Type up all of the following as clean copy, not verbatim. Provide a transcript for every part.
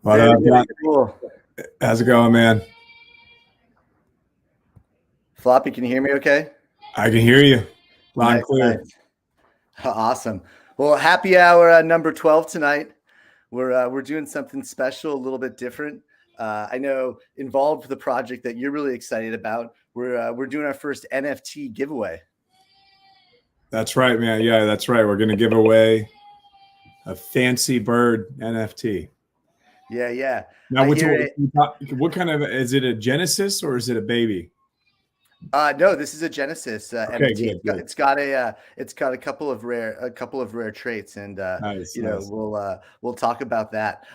What Very, up, very John? cool. How's it going, man? Floppy, can you hear me okay? I can hear you loud and Nice, clear. nice. Awesome. Well, happy hour number 12 tonight. We're doing something special, a little bit different. I know involved with the project that you're really excited about. We're doing our first NFT giveaway. That's right, man. Yeah, that's right. We're gonna give away a fancy bird NFT. Yeah, yeah. Now, I hear it. what kind of is it? A Genesis or is it a baby? No, this is a Genesis Okay, NFT. good, good. It's got a couple of rare traits, and Nice, nice. we'll talk about that.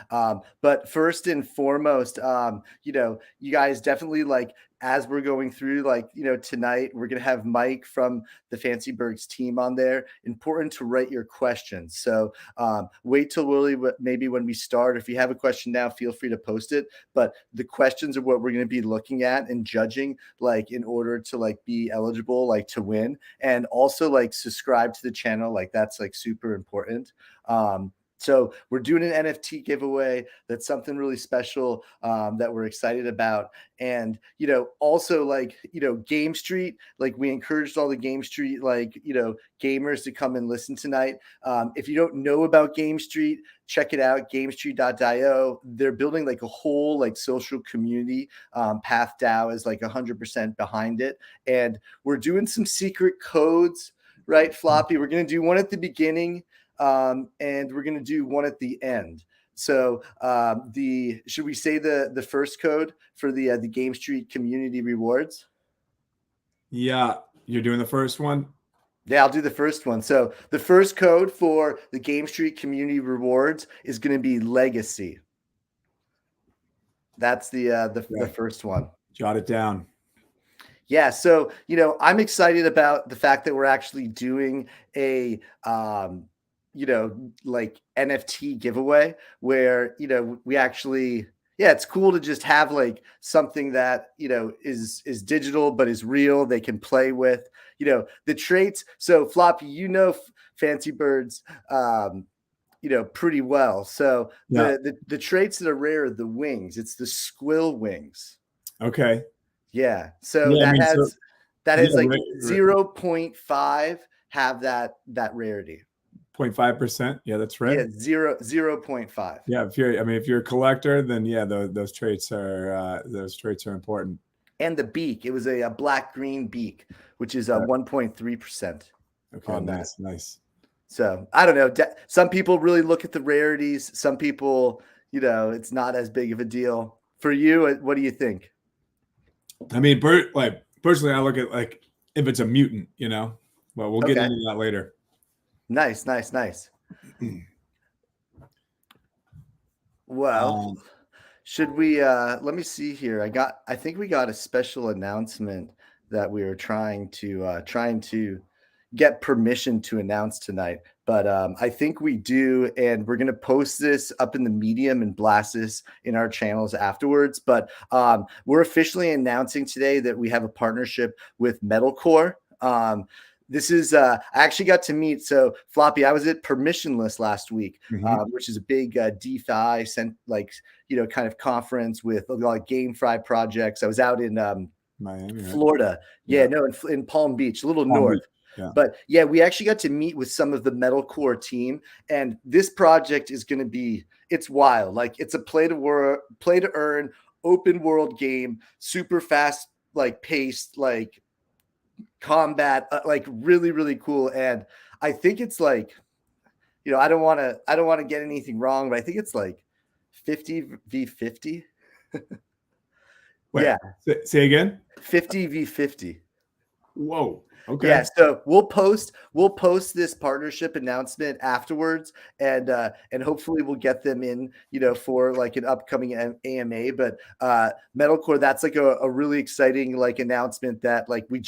But first and foremost, you guys definitely like as we're going through tonight, we're gonna have Mike from the Fancy Birds team on there. Important to write your questions. So wait till really maybe when we start. If you have a question now, feel free to post it. But the questions are what we're going to be looking at and judging, like in order to like be eligible, like to win, and also like subscribe to the channel. Like that's like super important. So we're doing an NFT giveaway. That's something really special that we're excited about. And also Game Street. Like we encouraged all the Game Street gamers to come and listen tonight. If you don't know about Game Street, check it out, gamestreet.io. They're building like a whole like social community. PathDAO is like 100% behind it. And we're doing some secret codes, right, Floppy? We're going to do one at the beginning and we're going to do one at the end. So should we say the first code for the Game Street community rewards? Yeah, you're doing the first one. Yeah, I'll do the first one. So the first code for the Game Street community rewards is going to be legacy. That's the first one. Jot it down. Yeah, so I'm excited about the fact that we're actually doing a like NFT giveaway where we actually it's cool to just have like something that is digital but is real, they can play with the traits. So Floppy, Fancy Birds pretty well. So Yeah. the traits that are rare are the wings. It's the squill wings. Okay. Yeah. So Yeah, I mean, so that has yeah, like 0.5 have that rarity. 0.5%. Yeah, that's right. Yeah, 0.5. Yeah, if you're a collector, then yeah, those traits are important. And the beak, it was a black green beak, which is 1.3%. Okay, nice, nice. So I don't know. Some people really look at the rarities. Some people, it's not as big of a deal. For you, what do you think? I mean, personally, I look at like if it's a mutant, but we'll get into that later. Nice. Well, should we let me see here. I think we got a special announcement that we were trying to get permission to announce tonight. But I think we do, and we're going to post this up in the Medium and blast this in our channels afterwards. But we're officially announcing today that we have a partnership with Metalcore. This is I actually got to meet. So Floppy, I was at Permissionless last week, which is a big DeFi kind of conference with a lot of GameFi projects. I was out in Miami, Florida. Right? Yeah, no, in Palm Beach, a little north. Yeah. But yeah, we actually got to meet with some of the Metalcore team, and this project is going to be, it's wild. Like it's a play to earn open world game, super fast, like paced, like combat, like really, really cool. And I think it's like, I don't want to get anything wrong, but I think it's like 50v50. Wait, yeah. Say again. 50v50. Whoa. Okay. Yeah, so we'll post this partnership announcement afterwards, and hopefully we'll get them in, for like an upcoming AMA. But Metalcore, that's like a really exciting like announcement that like we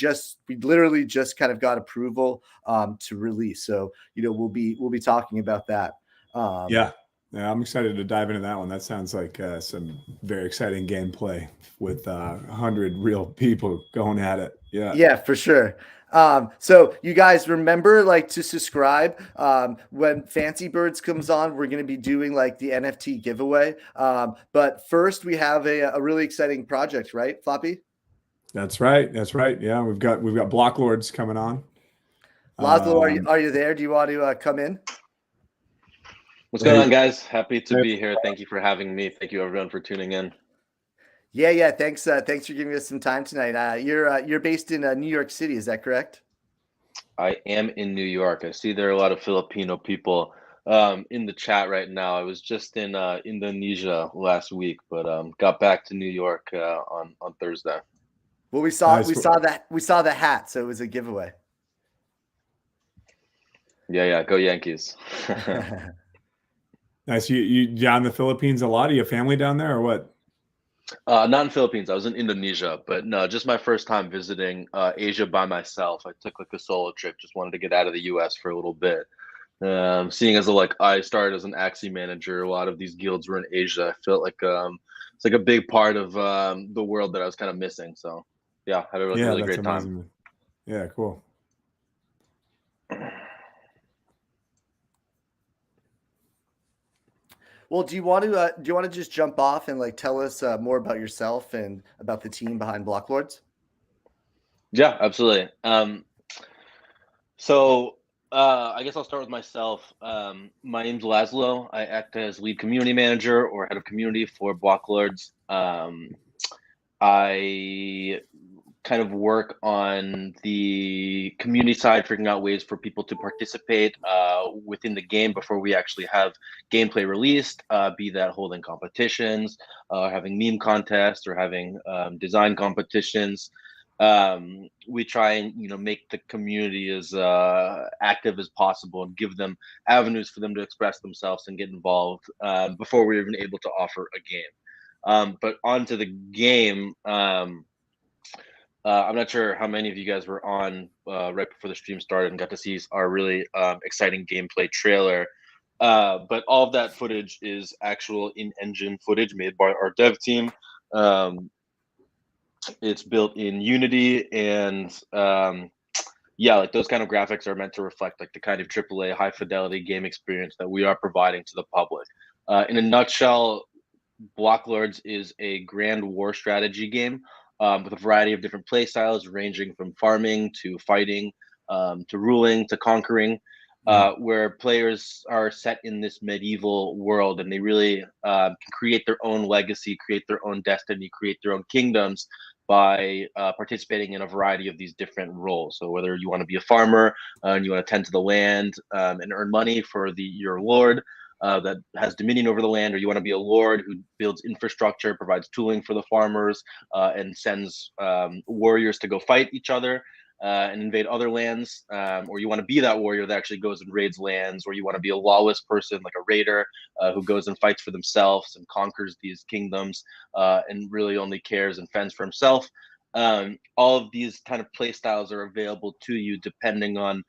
literally just kind of got approval to release. So we'll be talking about that. Yeah. Yeah, I'm excited to dive into that one. That sounds like some very exciting gameplay with 100 real people going at it. Yeah. Yeah, for sure. So you guys remember like to subscribe. When Fancy Birds comes on, we're going to be doing like the NFT giveaway. But first we have a really exciting project, right, Floppy? That's right. That's right. Yeah, we've got Blocklords coming on. Laszlo, Um, are you there? Do you want to come in? What's going on, hey, guys? Happy to be here. Thank you for having me. Thank you, everyone, for tuning in. Yeah. Thanks. Thanks for giving us some time tonight. You're based in New York City, is that correct? I am in New York. I see there are a lot of Filipino people in the chat right now. I was just in Indonesia last week, but got back to New York on Thursday. Well, nice. we saw the hat, so it was a giveaway. Yeah, go Yankees. Nice. You down in the Philippines a lot? Are you family down there or what? Not in Philippines. I was in Indonesia, but no, just my first time visiting Asia by myself. I took like a solo trip. Just wanted to get out of the U.S. for a little bit. Seeing as like I started as an Axie manager, a lot of these guilds were in Asia. I felt like it's like a big part of the world that I was kind of missing. So yeah, had a Yeah, really that's great time. amazing. Yeah, cool. Well, do you want to just jump off and like tell us more about yourself and about the team behind Blocklords? Yeah, absolutely. So I guess I'll start with myself. My name's Laszlo. I act as lead community manager or head of community for Blocklords. I kind of work on the community side, figuring out ways for people to participate within the game before we actually have gameplay released, be that holding competitions, having meme contests, or having design competitions. We try and make the community as active as possible and give them avenues for them to express themselves and get involved before we're even able to offer a game. But onto the game. I'm not sure how many of you guys were on right before the stream started and got to see our really exciting gameplay trailer. But all of that footage is actual in-engine footage made by our dev team. It's built in Unity, and yeah, like those kind of graphics are meant to reflect like the kind of AAA high fidelity game experience that we are providing to the public. In a nutshell, Blocklords is a grand war strategy game with a variety of different play styles, ranging from farming to fighting to ruling to conquering, where players are set in this medieval world and they really can create their own legacy, create their own destiny, create their own kingdoms by participating in a variety of these different roles. So whether you want to be a farmer and you want to tend to the land and earn money for your lord, that has dominion over the land, or you want to be a lord who builds infrastructure, provides tooling for the farmers, and sends warriors to go fight each other and invade other lands, or you want to be that warrior that actually goes and raids lands, or you want to be a lawless person like a raider who goes and fights for themselves and conquers these kingdoms and really only cares and fends for himself. All of these kind of play styles are available to you depending on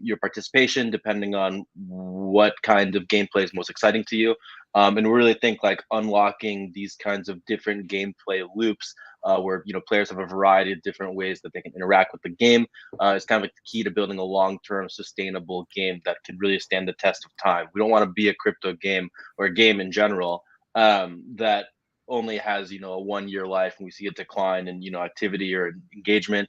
your participation, depending on what kind of gameplay is most exciting to you. And we really think like unlocking these kinds of different gameplay loops where players have a variety of different ways that they can interact with the game is kind of like the key to building a long-term sustainable game that can really stand the test of time. We don't want to be a crypto game or a game in general that only has a 1 year life and we see a decline in activity or engagement.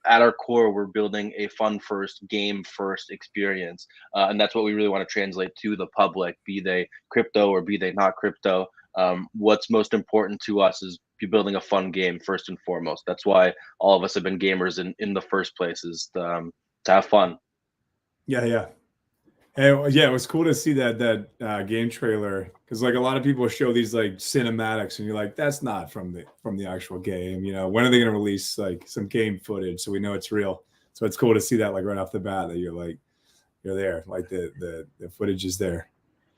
At our core, we're building a fun first, game first experience. And that's what we really want to translate to the public, be they crypto or be they not crypto. What's most important to us is building a fun game first and foremost. That's why all of us have been gamers in the first place, is to have fun. Yeah. And yeah, it was cool to see that game trailer, because like a lot of people show these like cinematics and you're like, that's not from the actual game. When are they going to release like some game footage so we know it's real? So it's cool to see that like right off the bat that you're there, like the footage is there.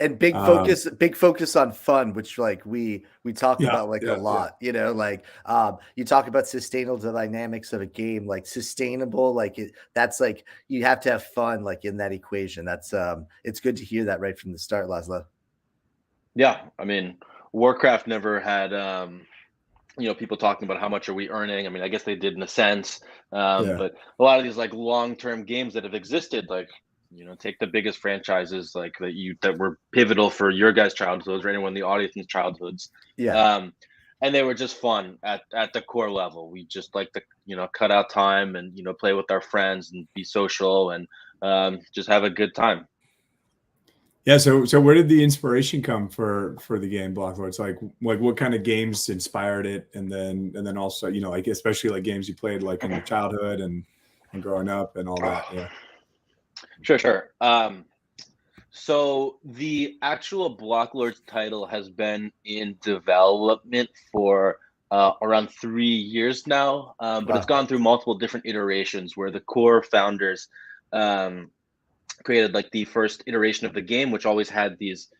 And big focus on fun, which like we talk about like a lot. Like you talk about sustainable dynamics of a game, like sustainable, like that's like you have to have fun like in that equation. That's it's good to hear that right from the start, Laszlo. Yeah, I mean, Warcraft never had people talking about how much are we earning. I mean, I guess they did in a sense, Yeah. but a lot of these like long-term games that have existed, like take the biggest franchises like that were pivotal for your guys' childhoods or anyone in the audience's childhoods, Yeah. um, and they were just fun at the core level. We just like to cut out time and play with our friends and be social and just have a good time. Yeah, so where did the inspiration come for the game Blocklords? Like what kind of games inspired it, and then also like especially like games you played like in your childhood and growing up and all that. Yeah. Sure. So the actual Blocklords title has been in development for around 3 years now, but it's Wow. gone through multiple different iterations where the core founders um, created like the first iteration of the game, which always had these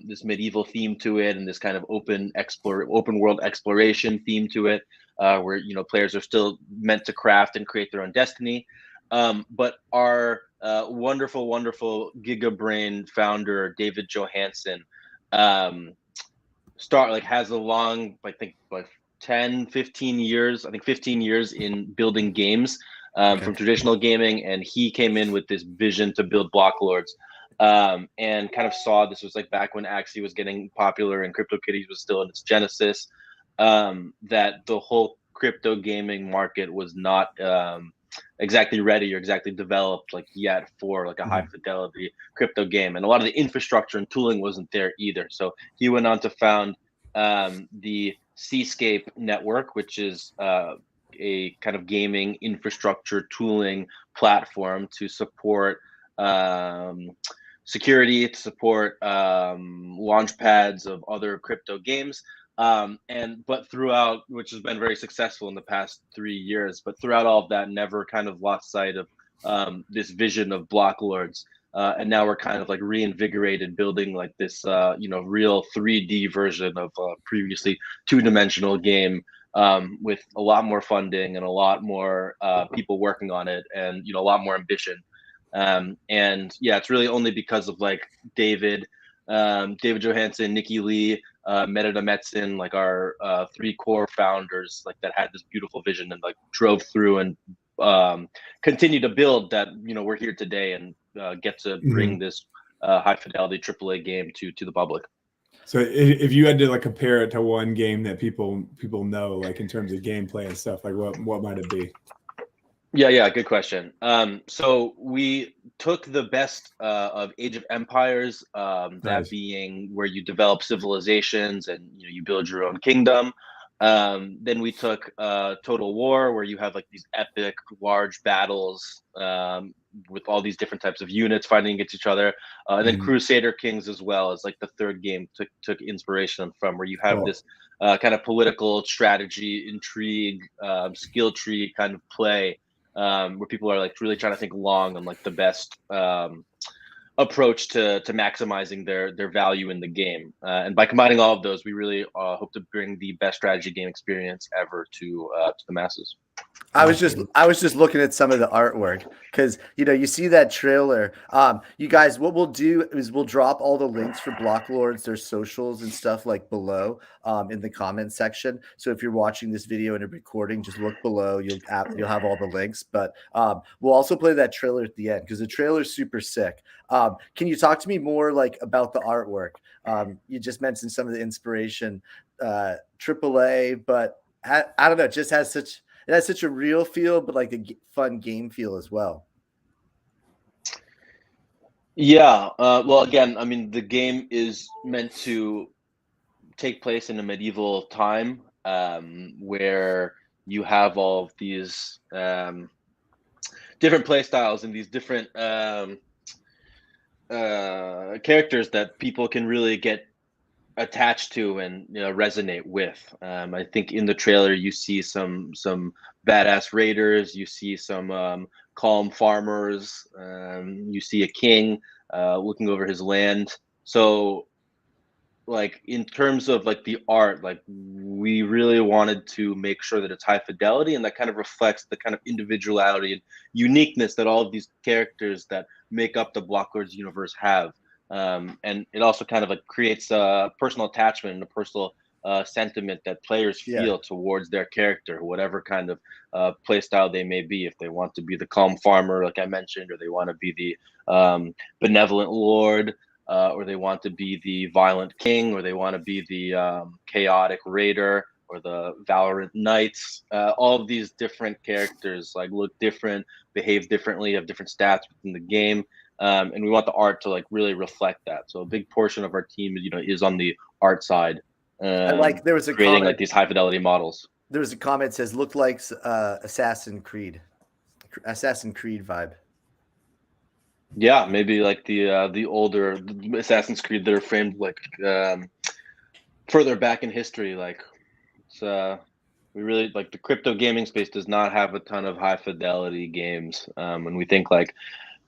this medieval theme to it and this kind of open world exploration theme to it, where players are still meant to craft and create their own destiny. But our wonderful GigaBrain founder David Johansen um, has a long, I think, like 10, 15 years, I think 15 years in building games Okay. from traditional gaming, and he came in with this vision to build Blocklords, and kind of saw this was like back when Axie was getting popular and CryptoKitties was still in its genesis, that the whole crypto gaming market was not exactly ready or exactly developed like yet for like a high Mhm. fidelity crypto game, and a lot of the infrastructure and tooling wasn't there either. So he went on to found the Seascape network, which is a kind of gaming infrastructure tooling platform to support um, security, to support launch pads of other crypto games. And but throughout, which has been very successful in the past 3 years, but throughout all of that, never kind of lost sight of this vision of Blocklords. And now we're kind of like reinvigorated, building like this, real 3D version of previously two-dimensional game, with a lot more funding and a lot more people working on it, and a lot more ambition. And yeah, it's really only because of like David Johansen, Nikki Lee, Merida Metzen, like our three core founders, like that had this beautiful vision and like drove through and continue to build that. We're here today and get to bring Mhm. this high fidelity AAA game to the public. So if you had to like compare it to one game that people know, like in terms of gameplay and stuff, like what might it be? Yeah, good question. So we took the best of Age of Empires, that Nice. being where you develop civilizations and you build your own kingdom. Then we took Total War, where you have like these epic, large battles, with all these different types of units fighting against each other. And then Mhm. Crusader Kings as well as like the third game took inspiration from, where you have Cool. this kind of political strategy, intrigue, skill tree kind of play, where people are like really trying to think long on like the best approach to maximizing their value in the game. And by combining all of those, we really hope to bring the best strategy game experience ever to the masses. Awesome. I was just looking at some of the artwork because you see that trailer. You guys, what we'll do is we'll drop all the links for Blocklords, their socials and stuff like below in the comment section. So if you're watching this video and a recording, just look below. You'll have all the links. But we'll also play that trailer at the end because the trailer is super sick. Can you talk to me more like about the artwork? You just mentioned some of the inspiration, AAA, but I don't know, it just has such a real feel, but like a fun game feel as well. Yeah. Well, again, I mean, the game is meant to take place in a medieval time, where you have all of these different play styles and these different characters that people can really get attached to and resonate with. I think in the trailer you see some badass raiders, you see some calm farmers, you see a king looking over his land. So like in terms of like the art, like we really wanted to make sure that it's high fidelity and that kind of reflects the kind of individuality and uniqueness that all of these characters that make up the Blocklords universe have. And it also kind of like creates a personal attachment and a personal sentiment that players feel towards their character, whatever kind of play style they may be. If they want to be the calm farmer, like I mentioned, or they want to be the benevolent lord, or they want to be the violent king, or they want to be the chaotic raider, or the Valorant Knights. All of these different characters like look different, behave differently, have different stats within the game. And we want the art to like really reflect that. So a big portion of our team, is on the art side. There was a creating comment, like these high fidelity models. There was a comment that says look like Assassin's Creed vibe. Yeah, maybe like the older Assassin's Creed that are framed like further back in history. Like it's we really like the crypto gaming space does not have a ton of high fidelity games. And we think like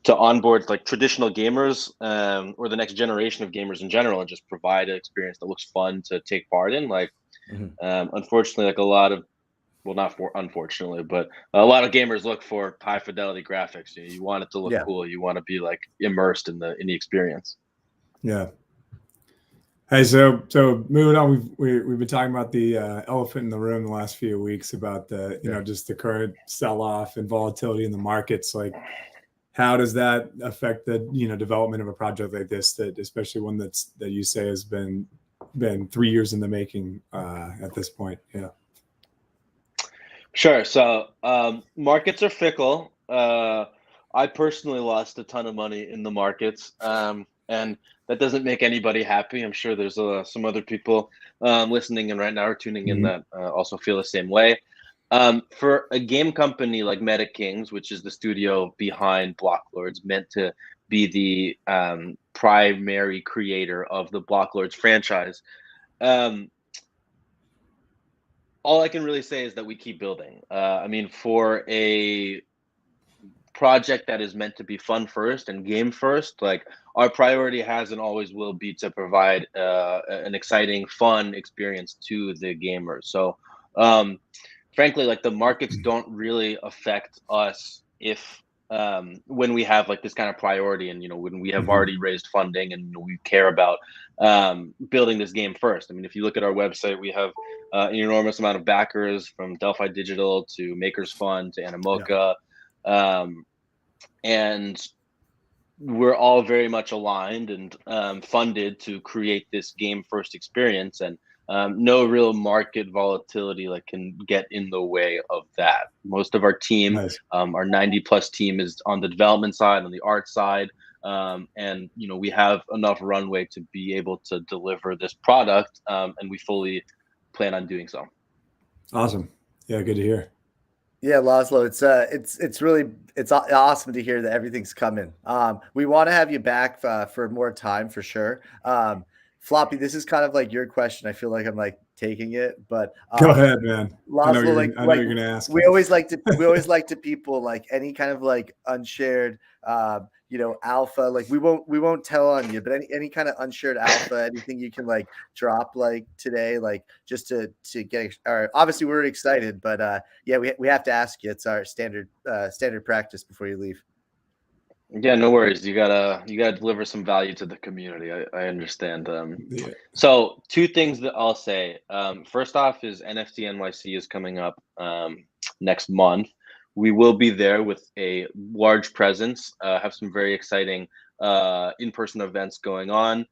to onboard like traditional gamers or the next generation of gamers in general and just provide an experience that looks fun to take part in. Like unfortunately, like a lot of unfortunately, but a lot of gamers look for high fidelity graphics. You want it to look cool. You want to be like immersed in the experience. Yeah. Hey, so moving on, we've been talking about the elephant in the room the last few weeks about the just the current sell-off and volatility in the markets. Like, how does that affect the development of a project like this, that especially one that you say has been 3 years in the making at this point? Yeah. Sure. So markets are fickle. I personally lost a ton of money in the markets, and that doesn't make anybody happy. I'm sure there's some other people listening in right now or tuning in that also feel the same way. For a game company like Meta Kings, which is the studio behind Blocklords, meant to be the primary creator of the Blocklords franchise, all I can really say is that we keep building. I mean, for a project that is meant to be fun first and game first, like our priority has and always will be to provide an exciting, fun experience to the gamers. So, frankly, like the markets don't really affect us if when we have like this kind of priority and when we have already raised funding and we care about building this game first. I mean, if you look at our website, we have an enormous amount of backers, from Delphi Digital to Makers Fund to Animoca, and we're all very much aligned and funded to create this game first experience, and no real market volatility like can get in the way of that. Most of our team, our 90 plus team, is on the development side, on the art side, and we have enough runway to be able to deliver this product, and we fully plan on doing so. Awesome. Yeah, good to hear. Yeah, Laszlo, it's really awesome to hear that everything's coming. We want to have you back for more time for sure. Floppy, this is kind of like your question. I feel like I'm like taking it, but go ahead, man. Laszlo, I know you're gonna ask. We always like to people like any kind of like unshared alpha. Like we won't tell on you, but any kind of unshared alpha, anything you can like drop like today, like just to get. Obviously we're excited, but yeah, we have to ask you. It's our standard practice before you leave. Yeah, no worries. You gotta deliver some value to the community. I understand. So two things that I'll say. First off is NFT NYC is coming up next month. We will be there with a large presence. Have some very exciting in-person events going on,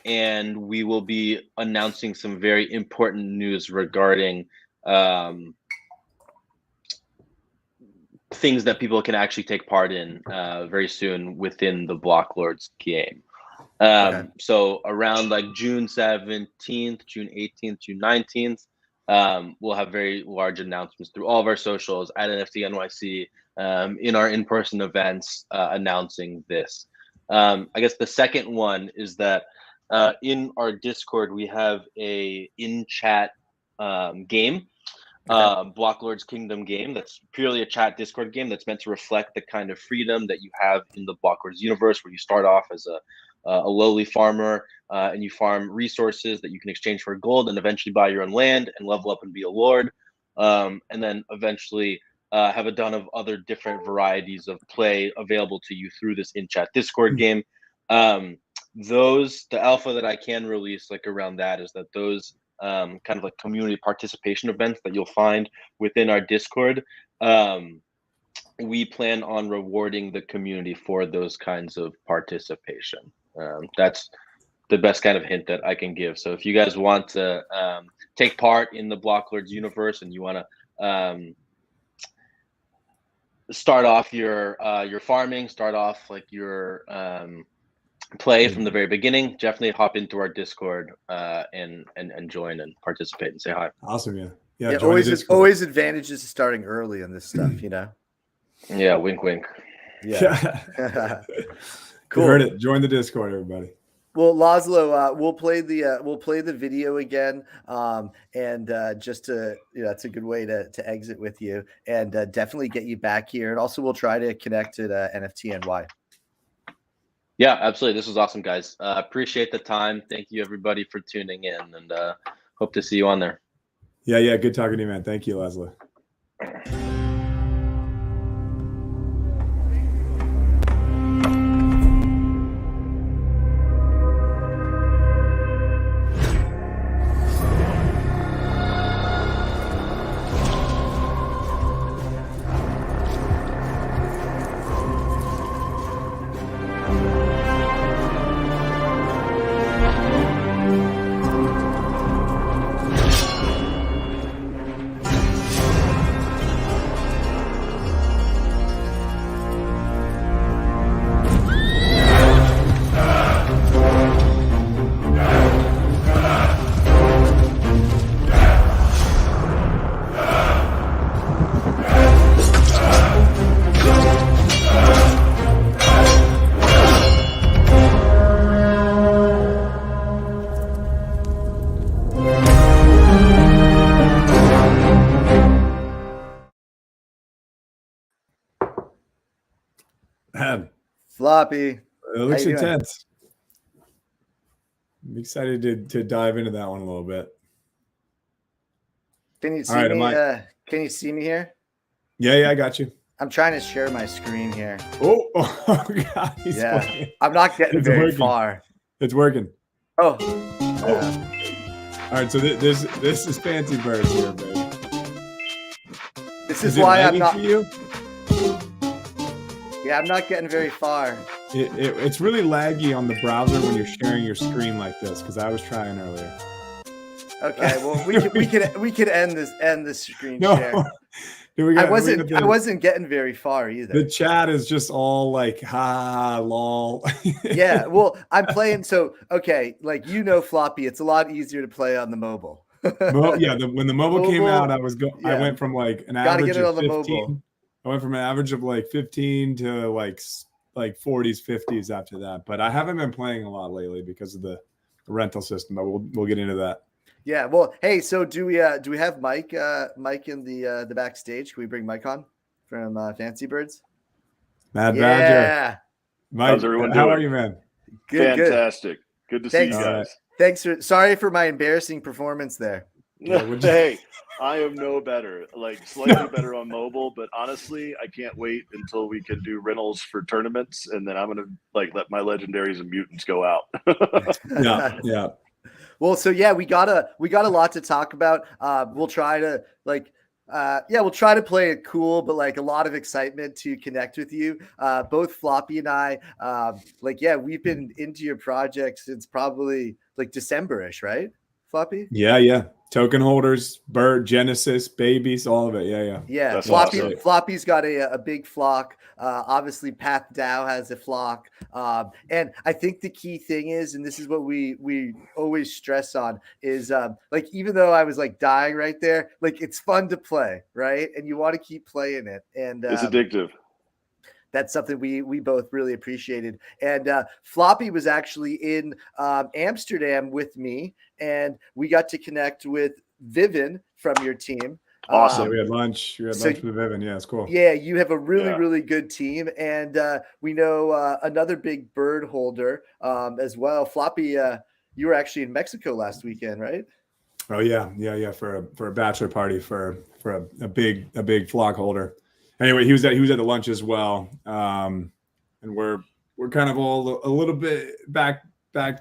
and we will be announcing some very important news regarding things that people can actually take part in very soon within the Blocklords game. So around like June 17th, June 18th, June 19th, we'll have very large announcements through all of our socials at NFT NYC, in our in-person events, announcing this. I guess the second one is that in our Discord, we have a in-chat game. Blocklords Kingdom game that's purely a chat Discord game that's meant to reflect the kind of freedom that you have in the Blocklords universe, where you start off as a lowly farmer and you farm resources that you can exchange for gold and eventually buy your own land and level up and be a lord, and then eventually have a ton of other different varieties of play available to you through this in-chat Discord game. The alpha that I can release like around that is that those kind of like community participation events that you'll find within our Discord, we plan on rewarding the community for those kinds of participation. That's the best kind of hint that I can give. So if you guys want to take part in the Blocklords universe and you want to start off your farming, start off like your play from the very beginning, definitely hop into our Discord and join and participate and say hi. Awesome. Yeah. Yeah. Always advantages to starting early on this stuff, you know? Yeah. Wink, wink. Yeah. Cool. You heard it. Join the Discord, everybody. Well, Laszlo, we'll play the video again, and just to that's a good way to exit with you, and definitely get you back here, and also we'll try to connect at NFT NY. Yeah, absolutely. This was awesome, guys. Appreciate the time. Thank you, everybody, for tuning in, and hope to see you on there. Yeah. Good talking to you, man. Thank you, Laszlo. Floppy. It looks intense. I'm excited to dive into that one a little bit. Can you see me? Can you see me here? Yeah, I got you. I'm trying to share my screen here. Oh God, yeah. I'm not getting very far. It's working. Oh. All right, so this is Fancy Birds here, baby. This is why I'm not. For you? Yeah, I'm not getting very far. It's really laggy on the browser when you're sharing your screen like this, because I was trying earlier. Okay, well we could end this screen share. I wasn't getting very far either. The chat is just all like lol. Yeah, well, I'm playing like Floppy, it's a lot easier to play on the mobile. When the mobile came out, I went from like an average of 15. I went from an average of like 15 to like 40s, 50s after that. But I haven't been playing a lot lately because of the rental system. But we'll get into that. Yeah. Well, hey. So do we have Mike in the backstage? Can we bring Mike on from Fancy Birds? Mad Badger. Yeah. Mike, how's everyone doing? How are you, man? Good. Fantastic. Good to see you guys. Thanks. Sorry for my embarrassing performance there. Hey, I am no better, like slightly better on mobile, but honestly, I can't wait until we can do rentals for tournaments, and then I'm gonna let my legendaries and mutants go out. Yeah. Well, so yeah, we got a lot to talk about. We'll try to we'll try to play it cool, but like a lot of excitement to connect with you. Both Floppy and I, we've been into your project since probably like December-ish, right? Floppy? Yeah. Token holders, bird, Genesis, babies, all of it. Yeah. That's awesome. Floppy's got a big flock. Obviously, PathDAO has a flock. And I think the key thing is, and this is what we always stress on, is even though I was like dying right there, like it's fun to play, right? And you want to keep playing it. And it's addictive. That's something we both really appreciated. And Floppy was actually in Amsterdam with me, and we got to connect with Vivian from your team. Awesome. We had lunch. with Vivian. Yeah, it's cool. Yeah, you have a really good team. And we know another big bird holder as well. Floppy, you were actually in Mexico last weekend, right? Oh, yeah. For a bachelor party for a big flock holder. Anyway, he was at the lunch as well, and we're we're kind of all a little bit back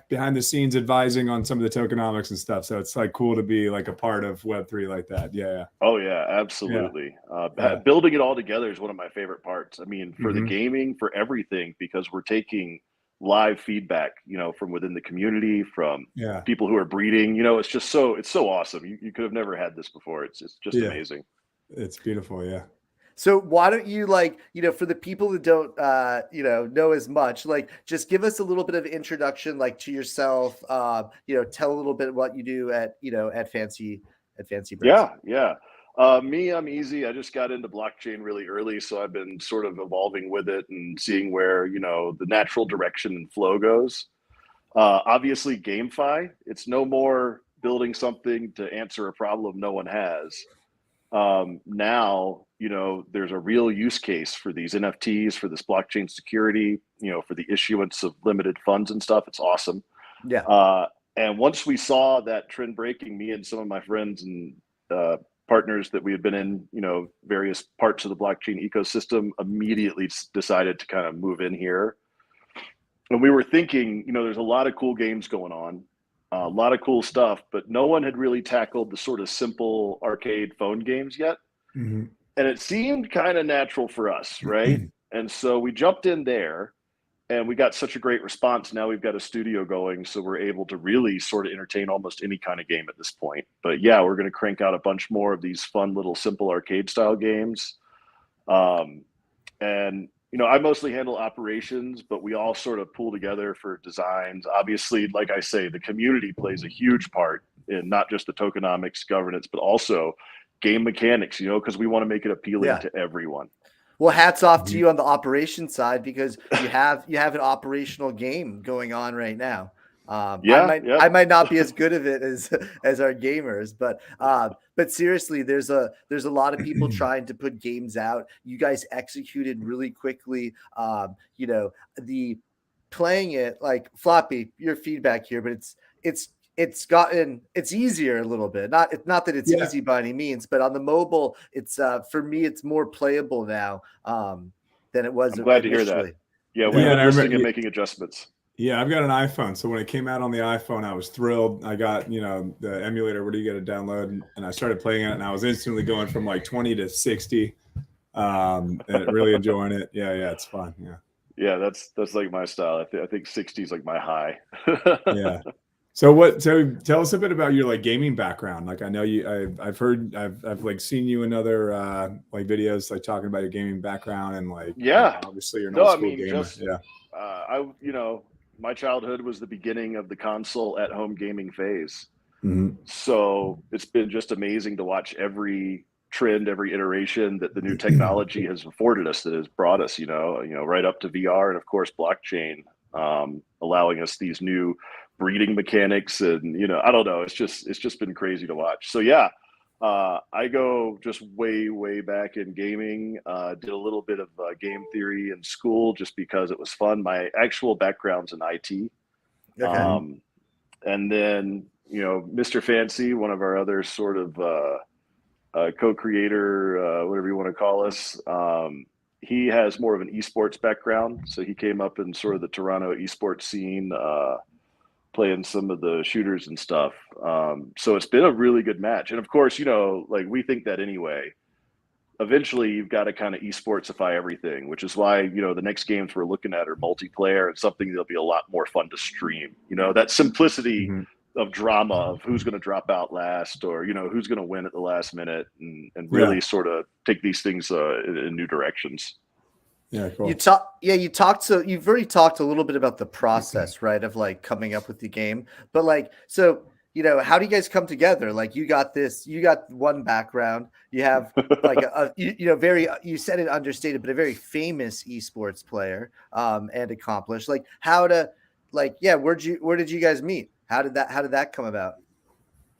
behind the scenes advising on some of the tokenomics and stuff. So it's like cool to be like a part of Web3 like that. Yeah. Oh yeah, absolutely. Yeah. Building it all together is one of my favorite parts. I mean, for the Mhm. gaming, for everything, because we're taking live feedback, from within the community, from Yeah. people who are breeding. It's just it's so awesome. You could have never had this before. It's just amazing. It's beautiful. Yeah. So why don't you for the people that don't know as much, just give us a little bit of introduction to yourself, tell a little bit what you do at Fancy Birds. Yeah. Me, I'm easy. I just got into blockchain really early, so I've been sort of evolving with it and seeing where, the natural direction and flow goes. Obviously, GameFi, it's no more building something to answer a problem no one has. Now, there's a real use case for these NFTs, for this blockchain security, for the issuance of limited funds and stuff. It's awesome. Yeah. And once we saw that trend breaking, me and some of my friends and partners that we had been in, various parts of the blockchain ecosystem, immediately decided to kind of move in here. And we were thinking, there's a lot of cool games going on, a lot of cool stuff, but no one had really tackled the sort of simple arcade phone games yet. Mm-hmm. And it seemed kind of natural for us, right? And so we jumped in there. And we got such a great response. Now we've got a studio going, so we're able to really sort of entertain almost any kind of game at this point. But yeah, we're going to crank out a bunch more of these fun little simple arcade style games. And I mostly handle operations, but we all sort of pull together for designs. Obviously, like I say, the community plays a huge part in not just the tokenomics governance, but also game mechanics, because we want to make it appealing to everyone. Well, hats off to you on the operations side, because you have an operational game going on right now. I might not be as good of it as our gamers, but seriously, there's a lot of people trying to put games out. You guys executed really quickly. The playing it like Floppy, your feedback here, but it's easier a little bit. Not that it's easy by any means, but on the mobile, it's for me, it's more playable now than it was. I'm glad to hear that. Yeah, we've been listening and making adjustments. Yeah, I've got an iPhone, so when it came out on the iPhone, I was thrilled. I got the emulator where do you get to download, and I started playing it, and I was instantly going from like 20 to 60, and really enjoying it. Yeah, it's fun. Yeah, that's like my style. I think 60 is like my high. Yeah. So tell us a bit about your gaming background. Like, I know I've like seen you in other like videos, like talking about your gaming background and obviously you're an old school gamer. My childhood was the beginning of the console at home gaming phase. Mm-hmm. So it's been just amazing to watch every trend, every iteration that the new technology has afforded us, that has brought us, right up to VR and of course blockchain, allowing us these new breeding mechanics, and I don't know, it's just been crazy to watch. So yeah, I go just way back in gaming. Did a little bit of game theory in school just because it was fun. My actual background's in IT. Okay. And then Mr. Fancy, one of our other sort of co-creator, whatever you want to call us, he has more of an esports background, so he came up in sort of the Toronto esports scene, playing some of the shooters and stuff. So it's been a really good match. And of course, we think that anyway, eventually you've got to kind of esportsify everything, which is why, the next games we're looking at are multiplayer and something that'll be a lot more fun to stream. That simplicity of drama of who's going to drop out last, or, who's going to win at the last minute, and really sort of take these things in new directions. Yeah, cool. You've already talked a little bit about the process, right, of like coming up with the game, but how do you guys come together? Like, you got one background, you have like you said it understated, but a very famous esports player, and accomplished. Like, where did you guys meet? How did that come about?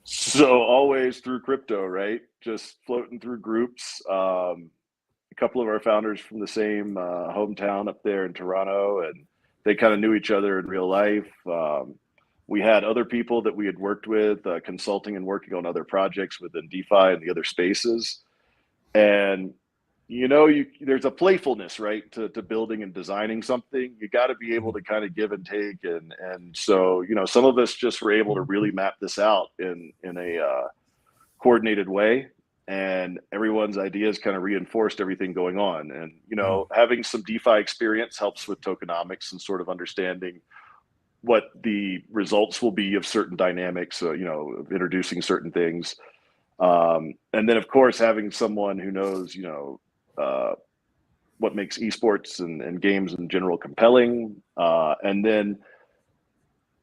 So always through crypto, right? Just floating through groups. A couple of our founders from the same hometown up there in Toronto, and they kind of knew each other in real life. We had other people that we had worked with, consulting and working on other projects within DeFi and the other spaces. And there's a playfulness, right, to building and designing something. You got to be able to kind of give and take, and so some of us just were able to really map this out in a coordinated way, and everyone's ideas kind of reinforced everything going on. And having some DeFi experience helps with tokenomics and sort of understanding what the results will be of certain dynamics, of introducing certain things. And then, of course, having someone who knows, what makes esports and games in general compelling. And then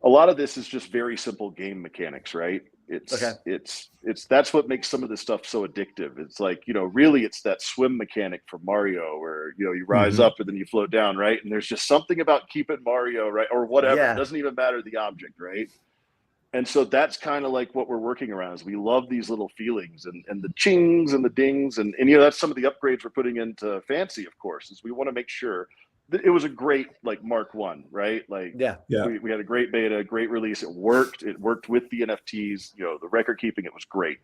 a lot of this is just very simple game mechanics, right? It's that's what makes some of this stuff so addictive. It's like, really it's that swim mechanic from Mario where, you rise up and then you float down, right? And there's just something about keeping Mario, right? Or whatever. Yeah. It doesn't even matter the object, right? And so that's kind of like what we're working around is we love these little feelings and the chings and the dings. And that's some of the upgrades we're putting into Fancy, of course, is we want to make sure that it was a great, like, Mark 1, right? Like, we had a great beta, great release. It worked with the NFTs, the record keeping, it was great.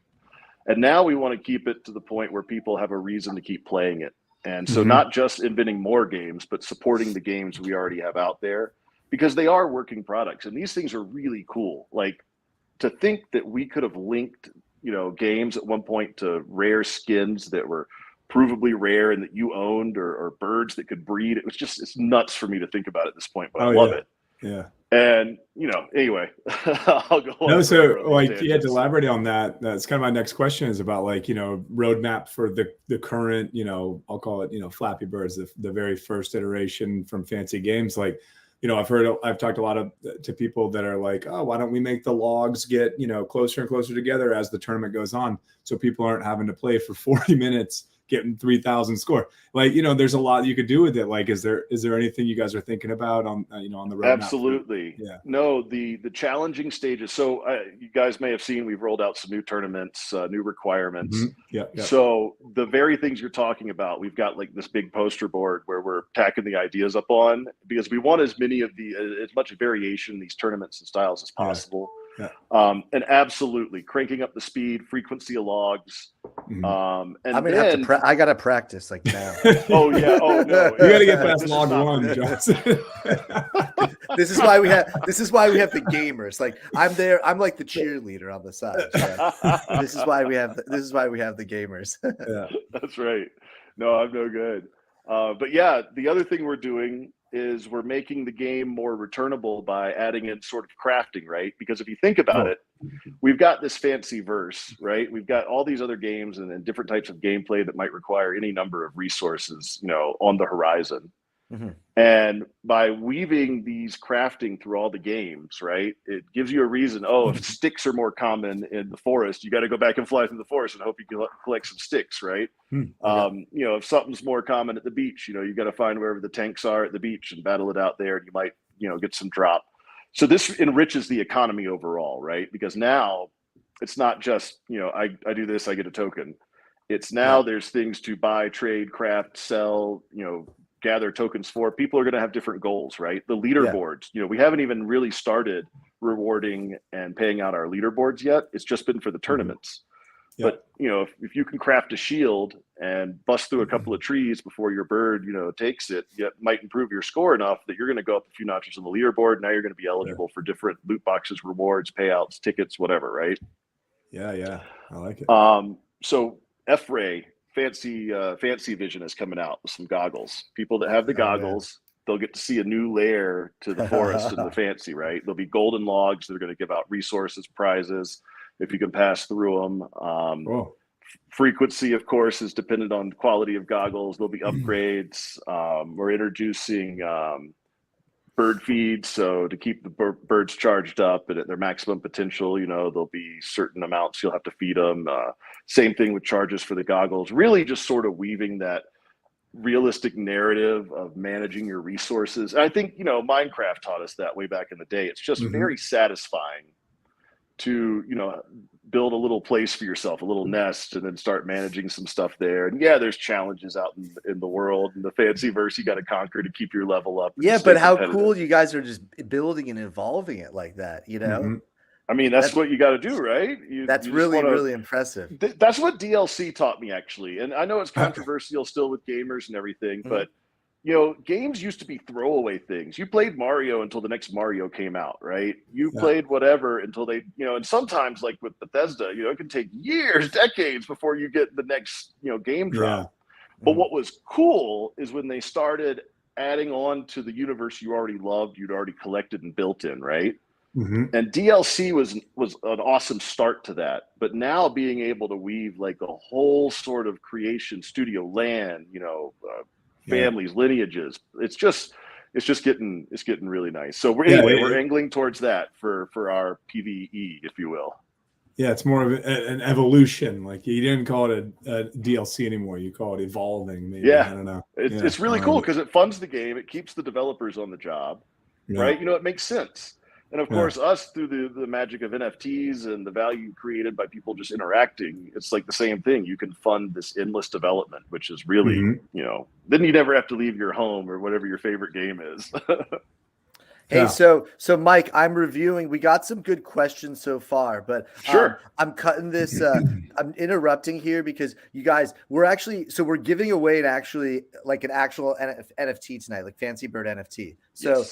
And now we want to keep it to the point where people have a reason to keep playing it. And so not just inventing more games, but supporting the games we already have out there, because they are working products and these things are really cool. Like, to think that we could have linked, games at one point to rare skins that were provably rare and that you owned, or birds that could breed. It's nuts for me to think about at this point, but I love it. Yeah. And, anyway, I'll go on. No, so like, to elaborate on that, that's kind of my next question is about, like, roadmap for the current, I'll call it, Flappy Birds, the very first iteration from Fancy Games. Like, I've talked a lot to people that are like, oh, why don't we make the logs get, closer and closer together as the tournament goes on, so people aren't having to play for 40 minutes getting 3,000 score. Like, there's a lot you could do with it. Like, is there anything you guys are thinking about on on the roadmap? Absolutely. No, the challenging stages. So you guys may have seen, we've rolled out some new tournaments, new requirements. So the very things you're talking about, we've got like this big poster board where we're tacking the ideas up on, because we want as much variation in these tournaments and styles as possible. And absolutely cranking up the speed, frequency of logs. And I'm gonna have to I gotta practice like now. Oh yeah. Oh no. You gotta get past log 1, Johnson. This is why we have the gamers. Like, I'm there. I'm like the cheerleader on the side. Yeah. This is why we have the gamers. Yeah, that's right. No, I'm no good. But yeah, the other thing we're doing is we're making the game more returnable by adding in sort of crafting, right? Because if you think about it, we've got this fancy verse, right? We've got all these other games and different types of gameplay that might require any number of resources, on the horizon. And by weaving these crafting through all the games, right, it gives you a reason. Oh, if sticks are more common in the forest, you got to go back and fly through the forest and hope you can collect some sticks, right? If something's more common at the beach, you got to find wherever the tanks are at the beach and battle it out there, and you might, get some drop. So this enriches the economy overall, right? Because now it's not just, I do this, I get a token. It's now there's things to buy, trade, craft, sell, gather tokens for. People are going to have different goals, right? The leaderboards, we haven't even really started rewarding and paying out our leaderboards yet. It's just been for the tournaments. But if you can craft a shield and bust through a couple of trees before your bird takes it, it might improve your score enough that you're going to go up a few notches on the leaderboard. Now you're going to be eligible for different loot boxes, rewards, payouts, tickets, whatever, right? I like it. So F-Ray Fancy Vision is coming out with some goggles. People that have the goggles, they'll get to see a new layer to the forest and the Fancy, right? There'll be golden logs that are going to give out resources, prizes, if you can pass through them. Frequency, of course, is dependent on quality of goggles. There'll be upgrades. We're introducing bird feeds, so to keep the birds charged up and at their maximum potential, there'll be certain amounts you'll have to feed them. Same thing with charges for the goggles. Really just sort of weaving that realistic narrative of managing your resources. And I think, Minecraft taught us that way back in the day. It's just very satisfying to, build a little place for yourself, a little nest, and then start managing some stuff there. And there's challenges out in the world and the fancy verse you got to conquer to keep your level up. Yeah, but how cool you guys are just building and evolving it like that, I mean, that's what you got to do, right? That's you really, really impressive. That's what DLC taught me, actually. And I know it's controversial still with gamers and everything, but games used to be throwaway things. You played Mario until the next Mario came out, right? You played whatever until they, and sometimes like with Bethesda, it can take years, decades before you get the next, game drop. But what was cool is when they started adding on to the universe you already loved, you'd already collected and built in, right? And DLC was an awesome start to that. But now being able to weave like a whole sort of creation studio land, families, lineages, it's just getting really nice. So we're angling towards that for our PvE, if you will. Yeah, it's more of an evolution. Like you didn't call it a DLC anymore. You call it evolving. Maybe. Yeah, I don't know. It's really cool because it funds the game. It keeps the developers on the job, right? It makes sense. And of course, us through the magic of NFTs and the value created by people just interacting, it's like the same thing. You can fund this endless development, which is really, then you never have to leave your home or whatever your favorite game is. Hey, so Mike, I'm reviewing. We got some good questions so far, but sure. I'm cutting this. I'm interrupting here because you guys, we're giving away an actual NFT tonight, like Fancy Bird NFT. So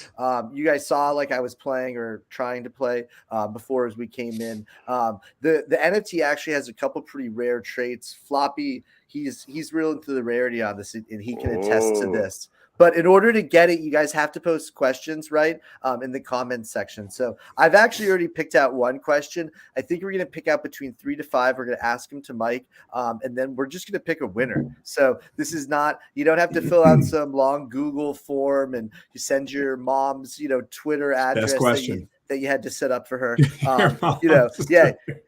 you guys saw like I was playing or trying to play before as we came in. The NFT actually has a couple pretty rare traits. Floppy, he's real into the rarity on this, and he can attest to this. But in order to get it, you guys have to post questions, right, in the comments section. So I've actually already picked out one question. I think we're going to pick out between 3 to 5. We're going to ask them to Mike, and then we're just going to pick a winner. So this is not – you don't have to fill out some long Google form and you send your mom's, Twitter address that you had to set up for her.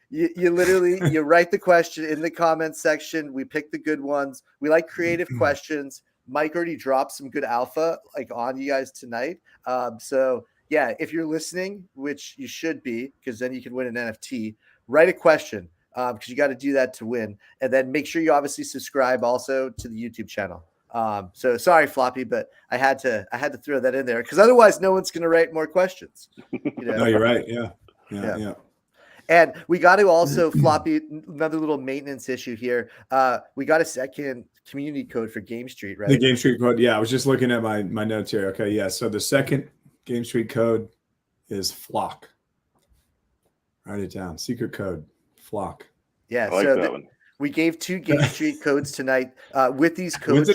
You literally – you write the question in the comments section. We pick the good ones. We like creative questions. Mike already dropped some good alpha on you guys tonight. So yeah, if you're listening, which you should be, because then you can win an NFT, write a question because you got to do that to win. And then make sure you obviously subscribe also to the YouTube channel. So sorry, Floppy, but I had to throw that in there because otherwise no one's going to write more questions. No, you're right. Yeah. And we got to also, Floppy, another little maintenance issue here. We got a second community code for Game Street, right? The Game Street code. Yeah, I was just looking at my notes here. Okay, yeah. So the second Game Street code is Flock. Write it down. Secret code, Flock. Yeah, I like that one. We gave 2 Game Street codes tonight. With these codes,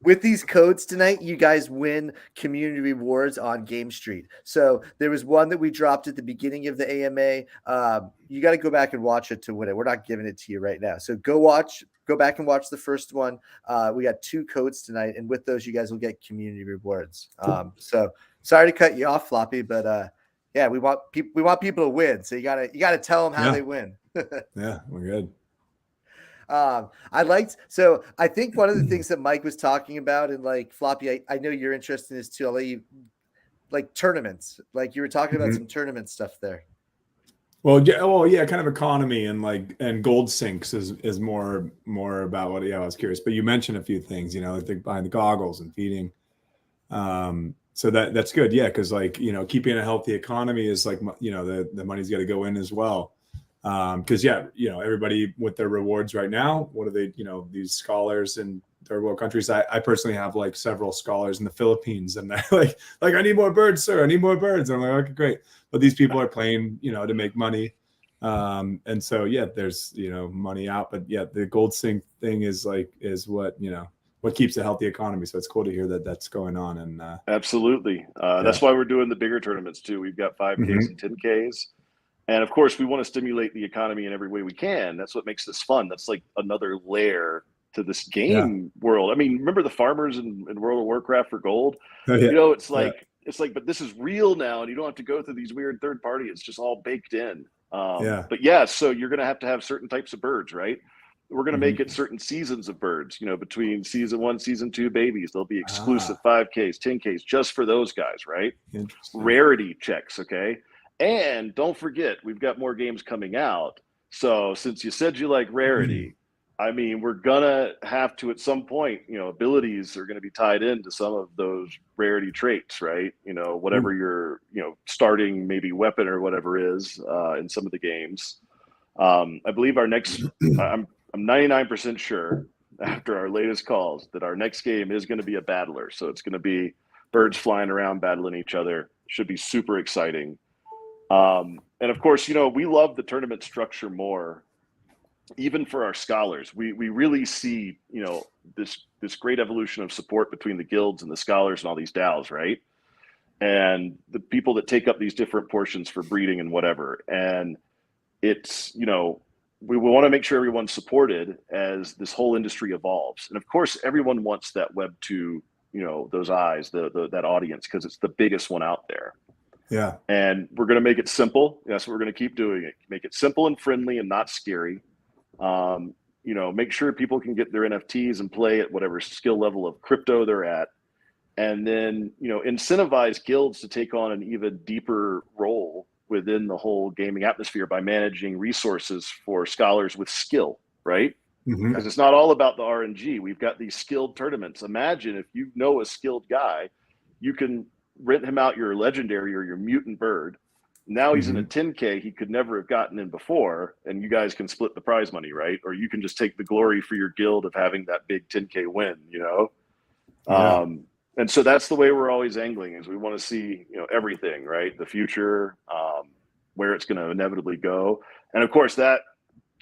with these codes tonight, you guys win community rewards on Game Street. So there was one that we dropped at the beginning of the AMA. You got to go back and watch it to win it. We're not giving it to you right now. So go back and watch the first one. We got 2 codes tonight, and with those, you guys will get community rewards. So sorry to cut you off, Floppy, but yeah, we want people to win. So you gotta tell them how they win. Yeah, we're good. I think one of the things that Mike was talking about, and like Floppy, I know you're interested in this too. I'll let you, like tournaments, like you were talking about some tournament stuff there. Well, yeah, kind of economy and gold sinks is more about what I was curious. But you mentioned a few things, I think behind the goggles and feeding. So that's good, yeah, because keeping a healthy economy is the money's got to go in as well. Because everybody with their rewards right now, what are they, these scholars in third world countries? I personally have several scholars in the Philippines, and they're like I need more birds, sir. I need more birds. And I'm like, okay, great. But these people are playing, to make money. And so, yeah, there's, money out, but yeah, the gold sink thing is what keeps a healthy economy. So it's cool to hear that that's going on. And absolutely. That's why we're doing the bigger tournaments too. We've got 5Ks and 10Ks. And of course, we want to stimulate the economy in every way we can. That's what makes this fun. That's like another layer to this game world. I mean, remember the farmers in World of Warcraft for gold? It's like, but this is real now, and you don't have to go through these weird third party. It's just all baked in. But yeah, so you're going to have certain types of birds, right? We're going to make it certain seasons of birds. Between season 1, season 2 babies, there'll be exclusive 5Ks, 10Ks just for those guys, right? Rarity checks, okay. And don't forget, we've got more games coming out. So since you said you like rarity, I mean, we're gonna have to at some point, abilities are gonna be tied into some of those rarity traits, right? Whatever your, starting maybe weapon or whatever is in some of the games. I believe our next, I'm 99% sure after our latest calls that our next game is going to be a battler. So it's going to be birds flying around battling each other. Should be super exciting. And of course, we love the tournament structure more. Even for our scholars, we really see, this great evolution of support between the guilds and the scholars and all these DAOs, right? And the people that take up these different portions for breeding and whatever. And it's, we want to make sure everyone's supported as this whole industry evolves. And of course, everyone wants that Web 2, those eyes, that audience, because it's the biggest one out there. Yeah. And we're going to make it simple. That's what we're going to keep doing. It make it simple and friendly and not scary. Make sure people can get their NFTs and play at whatever skill level of crypto they're at. And then, incentivize guilds to take on an even deeper role within the whole gaming atmosphere by managing resources for scholars with skill, right? Because it's not all about the RNG. We've got these skilled tournaments. Imagine if you know a skilled guy, you can rent him out your legendary or your mutant bird. Now he's in a 10K he could never have gotten in before, and you guys can split the prize money, right? Or you can just take the glory for your guild of having that big 10K win, Yeah. And so that's the way we're always angling, is we want to see, everything, right? The future, where it's going to inevitably go. And of course that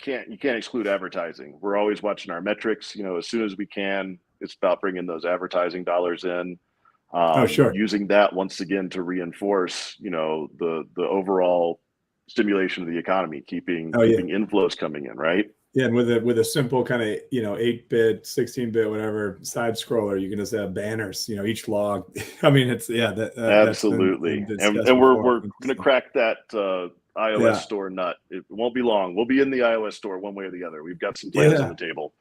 you can't exclude advertising. We're always watching our metrics, as soon as we can. It's about bringing those advertising dollars in. Sure. Using that once again to reinforce, the overall stimulation of the economy, keeping inflows coming in, right? Yeah, and with a simple kind of 8-bit, 16-bit, whatever side scroller, you can just have banners. Each log. I mean, it's absolutely. And we're going to crack that iOS store nut. It won't be long. We'll be in the iOS store one way or the other. We've got some plans on the table.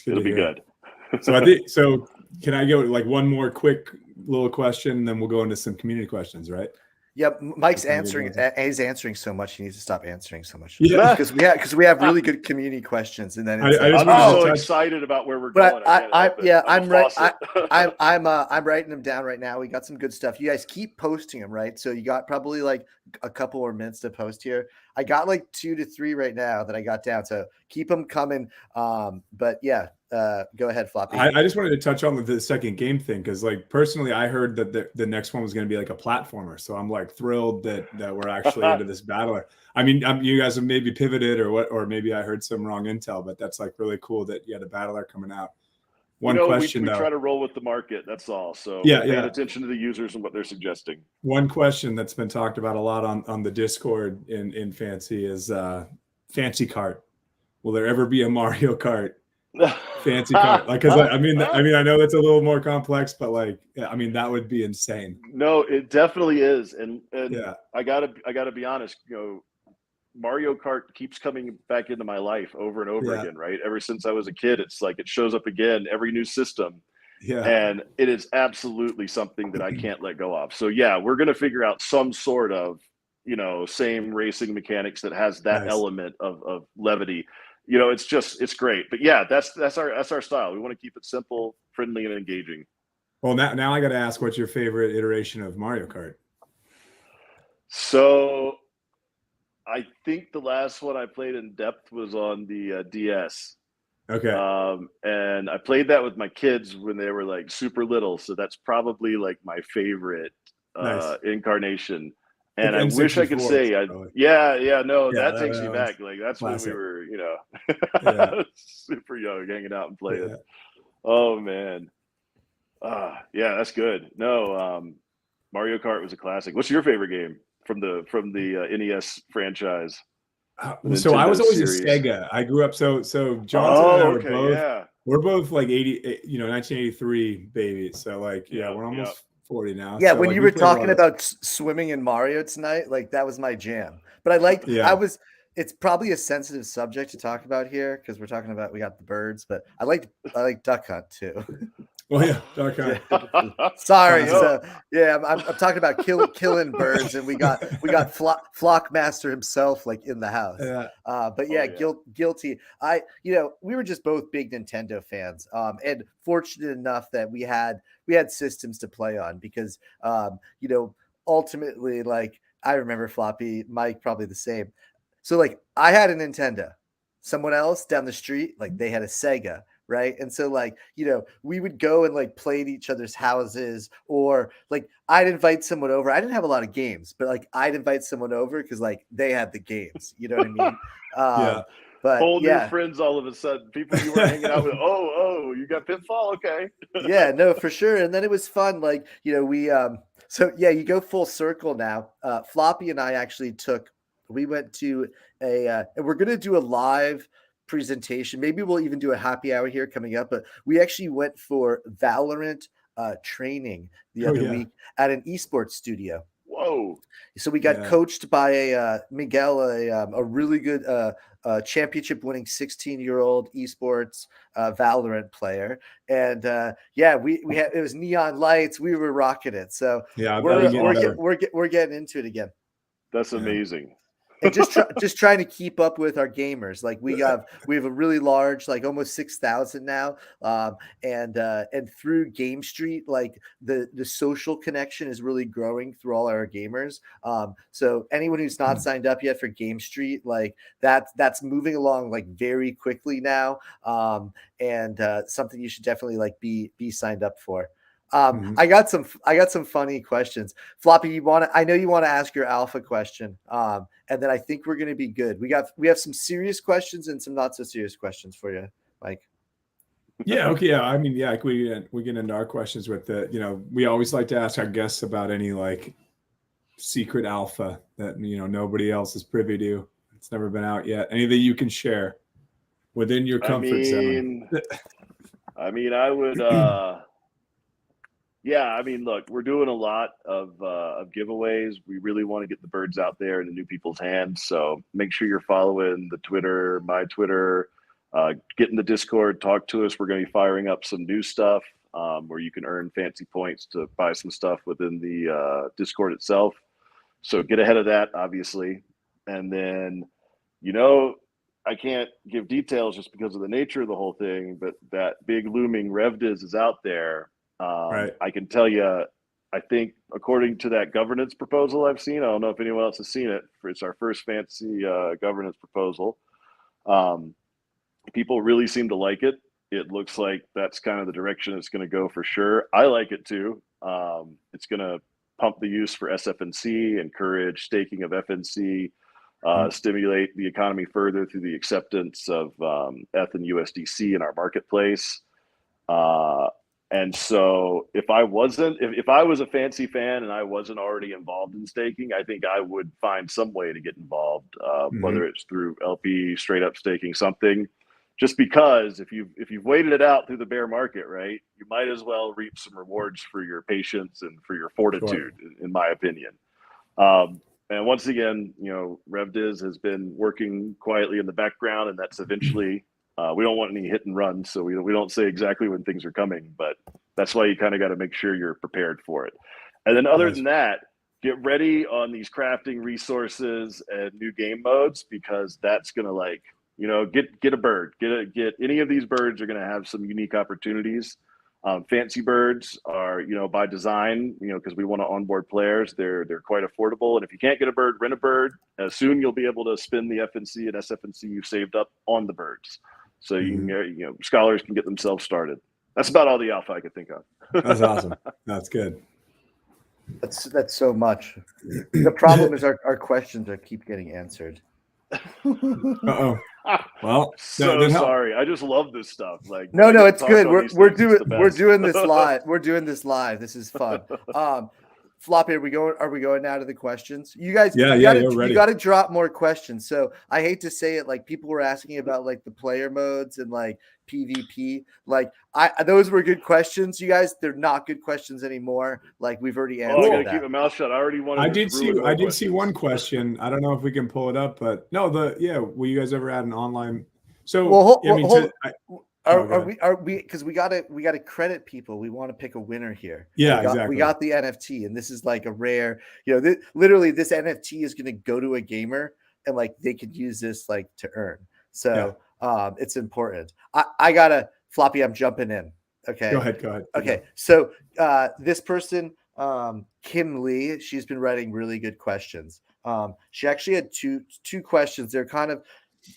It'll be good. So can I go like one more quick little question, and then we'll go into some community questions, right? Yep, Mike's answering. He's answering so much. He needs to stop answering so much. Yeah, because we have really good community questions, and then I'm so excited about where we're going. I'm writing them down right now. We got some good stuff. You guys keep posting them, right? So you got probably like a couple more minutes to post here. I got like 2 to 3 right now that I got down. So keep them coming. But yeah. Go ahead, Floppy. I just wanted to touch on the second game thing, because like personally I heard that the next one was going to be like a platformer, so I'm like thrilled that we're actually into this battler. I mean, you guys have maybe pivoted or maybe I heard some wrong intel, but that's like really cool that you had a battler coming out. One question we though. Try to roll with the market, that's all. So paying attention to the users and what they're suggesting. One question that's been talked about a lot on the Discord in Fancy is Fancy Kart. Will there ever be a Mario Kart Fancy Kart? Like, because I mean I know that's a little more complex, but like, I mean, that would be insane. No, it definitely is. And I gotta be honest, Mario Kart keeps coming back into my life over and over again, right? Ever since I was a kid, it's like it shows up again every new system. Yeah. And it is absolutely something that I can't let go of. So yeah, we're gonna figure out some sort of, same racing mechanics that has that element of levity. It's great. But yeah, that's our style. We want to keep it simple, friendly, and engaging. Well, now I got to ask, what's your favorite iteration of Mario Kart? So I think the last one I played in depth was on the DS. Okay. And I played that with my kids when they were like super little. So that's probably like my favorite incarnation. And I wish I could say, that takes me back. Like that's classic. When we were, super young, hanging out and playing. Yeah. Oh man, that's good. No, Mario Kart was a classic. What's your favorite game from the NES franchise? So I was always a Sega. I grew up. So Johnson and I we're both like 1983 babies. So like, we're almost 40 now. Yeah, so when you were talking about swimming in Mario tonight, like that was my jam. But I liked it's probably a sensitive subject to talk about here because we got the birds, but I like Duck Hunt too. Oh yeah, dark eye. Sorry. Classic. So yeah, I'm talking about killing birds, and we got Flockmaster himself like in the house. Yeah. But yeah, guilty. We were just both big Nintendo fans, and fortunate enough that we had systems to play on because ultimately, like, I remember Floppy, Mike probably the same. So like I had a Nintendo, someone else down the street, like they had a Sega, right? And so like, we would go and like play at each other's houses, or like I'd invite someone over. I didn't have a lot of games, but like I'd invite someone over because like they had the games, you know what I mean? Yeah. But Whole yeah. new friends all of a sudden. People you were hanging out with. Oh, you got Pitfall? Okay. Yeah, no, for sure. And then it was fun. Like, we so yeah, you go full circle now. Floppy and I actually we went to and we're gonna do a live presentation. Maybe we'll even do a happy hour here coming up, but we actually went for Valorant training the other week at an esports studio. Whoa. So we got coached by a Miguel, a really good championship winning 16-year-old esports Valorant player. And we had, it was neon lights. We were rocking it. So yeah, we're getting into it again. That's amazing. And just trying to keep up with our gamers. Like we have a really large, like almost 6,000 now. And through Game Street, like the social connection is really growing through all our gamers. So anyone who's not signed up yet for Game Street, like that's moving along like very quickly now. And something you should definitely like be signed up for. I got some funny questions. Floppy, I know you want to ask your alpha question. And then I think we're going to be good. We have some serious questions and some not so serious questions for you, Mike. Yeah. Okay. Yeah. I mean, yeah, we get into our questions with the, we always like to ask our guests about any like secret alpha that, nobody else is privy to. It's never been out yet. Anything you can share within your comfort zone. I mean, I would, yeah, I mean, look, we're doing a lot of giveaways. We really want to get the birds out there into new people's hands. So make sure you're following the Twitter, my Twitter, get in the Discord, talk to us. We're going to be firing up some new stuff where you can earn fancy points to buy some stuff within the Discord itself. So get ahead of that, obviously. And then, I can't give details just because of the nature of the whole thing, but that big looming RevDiz is out there. Right. I can tell you, I think according to that governance proposal I've seen, I don't know if anyone else has seen it. It's our first fancy governance proposal. People really seem to like it. It looks like that's kind of the direction it's going to go for sure. I like it too. It's going to pump the use for SFNC, encourage staking of FNC, stimulate the economy further through the acceptance of ETH and USDC in our marketplace. And so if I was a fancy fan and I wasn't already involved in staking, I think I would find some way to get involved, whether it's through LP, straight up staking something, just because if you've waited it out through the bear market, right, you might as well reap some rewards for your patience and for your fortitude, in my opinion. And once again, RevDiz has been working quietly in the background, and that's eventually we don't want any hit and run, so we don't say exactly when things are coming, but that's why you kind of got to make sure you're prepared for it. And then other than that, get ready on these crafting resources and new game modes, because that's going to get a bird, get any of these birds are going to have some unique opportunities. Fancy birds are, by design, because we want to onboard players, they're quite affordable. And if you can't get a bird, rent a bird. Soon you'll be able to spend the FNC and SFNC you've saved up on the birds. So you can, scholars can get themselves started. That's about all the alpha I could think of. That's awesome. That's good. That's so much. The problem is our questions keep getting answered. Uh-oh. Well, sorry. I just love this stuff. Like, no, it's good. We're doing this live. We're doing this live. This is fun. Floppy, are we going now to the questions? You guys, you got to drop more questions. So I hate to say it, like people were asking about like the player modes and like PvP. Like those were good questions. You guys, they're not good questions anymore. Like we've already answered. I gotta keep my mouth shut. I already wanted. I did see one question. I don't know if we can pull it up, but no, will you guys ever add an online? So Are we because we gotta credit people. We want to pick a winner here. Yeah, exactly. We got the NFT, and this is like a rare, literally this NFT is gonna go to a gamer and like they could use this like to earn. So it's important. I gotta Floppy, I'm jumping in. Okay. Go ahead. Okay. So this person, Kim Lee, she's been writing really good questions. She actually had two questions.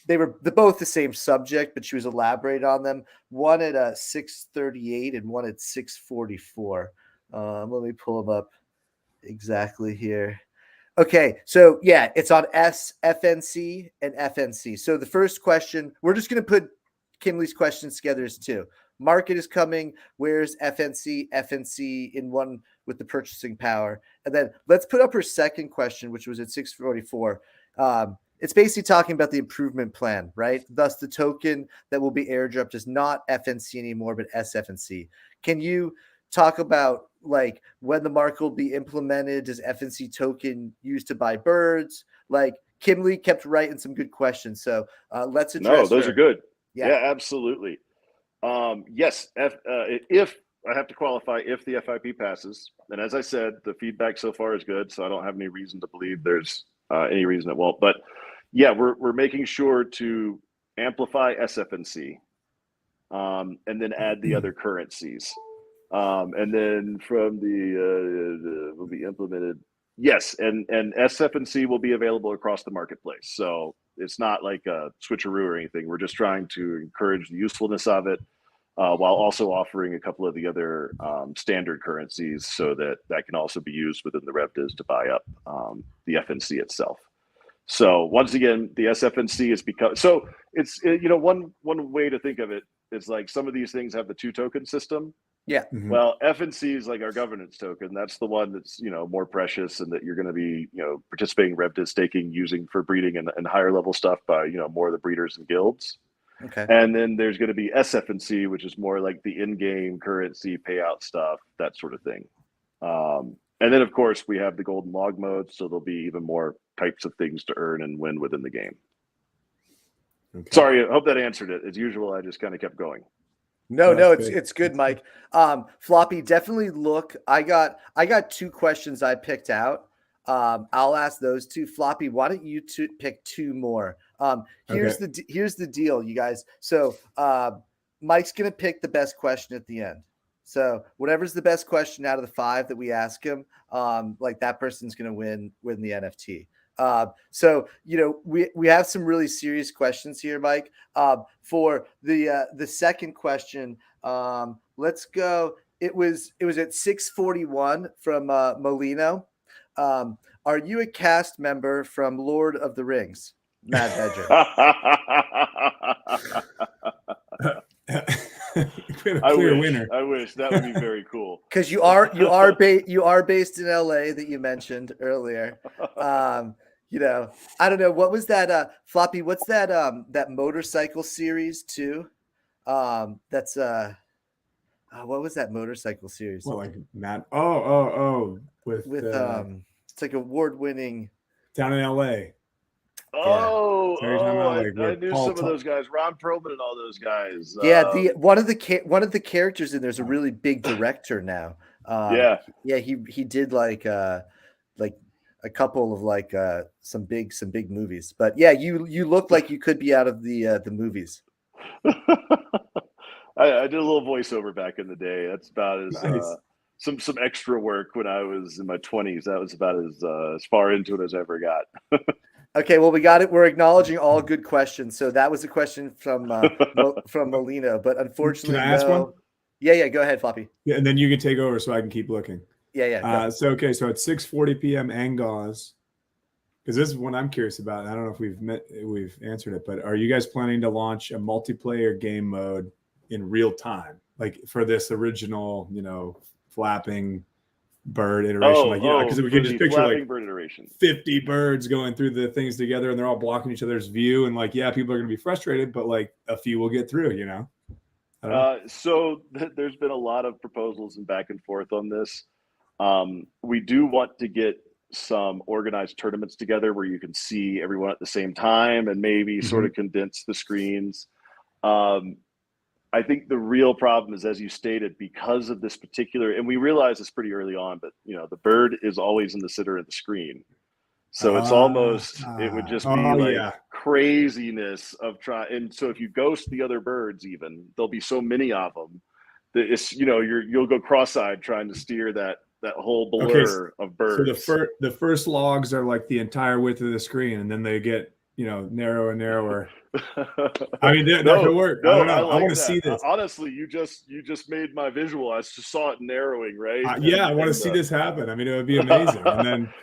They were both the same subject, but she was elaborating on them. One at 6:38 and one at 6:44. Let me pull them up exactly here. Okay, so yeah, it's on FNC and FNC. So the first question, we're just going to put Kimley's questions together as two. Market is coming. Where's FNC? FNC in one with the purchasing power. And then let's put up her second question, which was at 6:44. It's basically talking about the improvement plan, right? Thus, the token that will be airdropped is not FNC anymore, but SFNC. Can you talk about like when the market will be implemented? Does FNC token used to buy birds? Like Kimley kept writing some good questions, so let's address. No, those her. are good. Yeah, absolutely. Yes, if I have to qualify, if the FIP passes, and as I said, the feedback so far is good, so I don't have any reason to believe there's any reason it won't. But yeah, we're making sure to amplify SFNC, and then add the other currencies, and then from the will be implemented. Yes, and SFNC will be available across the marketplace. So it's not like a switcheroo or anything. We're just trying to encourage the usefulness of it, while also offering a couple of the other standard currencies so that can also be used within the RevDiz to buy up the FNC itself. So once again, the SFNC is so it's one way to think of it is like some of these things have the two token system. Yeah. Mm-hmm. Well, FNC is like our governance token. That's the one that's more precious and that you're going to be participating RevDiz staking using for breeding and higher level stuff by more of the breeders and guilds. Okay. And then there's going to be SFNC, which is more like the in-game currency payout stuff, that sort of thing. And then, of course, we have the golden log mode, so there'll be even more types of things to earn and win within the game. Okay. Sorry, I hope that answered it. As usual, I just kind of kept going. No, it's good, Mike. Floppy, definitely look. I got two questions I picked out. I'll ask those two. Floppy, why don't you pick two more? Here's the deal, you guys. So Mike's gonna pick the best question at the end. So whatever's the best question out of the 5 that we ask him, like that person's gonna win the NFT. So we have some really serious questions here, Mike. For the second question, let's go. It was at 6:41 from Molino. Are you a cast member from Lord of the Rings? Mad Badger. Winner. I wish that would be very cool. Because you are based in LA that you mentioned earlier. I don't know, what was that Floppy, what's that motorcycle series too? That's what was that motorcycle series? Well, like Matt. With it's like award-winning down in LA. I knew some of those guys, Ron Perlman and all those guys. Yeah, one of the characters in there's a really big director now. He did like a couple of like some big movies. But yeah, you look like you could be out of the movies. I did a little voiceover back in the day. That's about as nice. Some extra work when I was in my 20s. That was about as far into it as I ever got. Okay, well, we got it. We're acknowledging all good questions. So that was a question from Molino, but unfortunately, can I ask one? Yeah, go ahead, Floppy. Yeah, and then you can take over so I can keep looking. Yeah. So at 6:40 p.m. Angos, because this is one I'm curious about. And I don't know if we've answered it, but are you guys planning to launch a multiplayer game mode in real time, like for this original, flapping bird iteration? Because we can just picture like bird iteration, 50 birds going through the things together, and they're all blocking each other's view, and people are going to be frustrated, but like a few will get through. So there's been a lot of proposals and back and forth on this. We do want to get some organized tournaments together where you can see everyone at the same time and maybe sort of condense the screens. I think the real problem is, as you stated, because of this particular, and we realized this pretty early on, but the bird is always in the center of the screen. So it's almost, it would just be like craziness of trying. And so if you ghost the other birds, even there'll be so many of them that it's, you'll go cross-eyed trying to steer that whole blur of birds. So the first logs are like the entire width of the screen, and then they get narrower and narrower. I mean, that could work. I don't know. I want to see this. Honestly, you just made my visual. I just saw it narrowing, right? I want to see this happen. I mean, it would be amazing. And then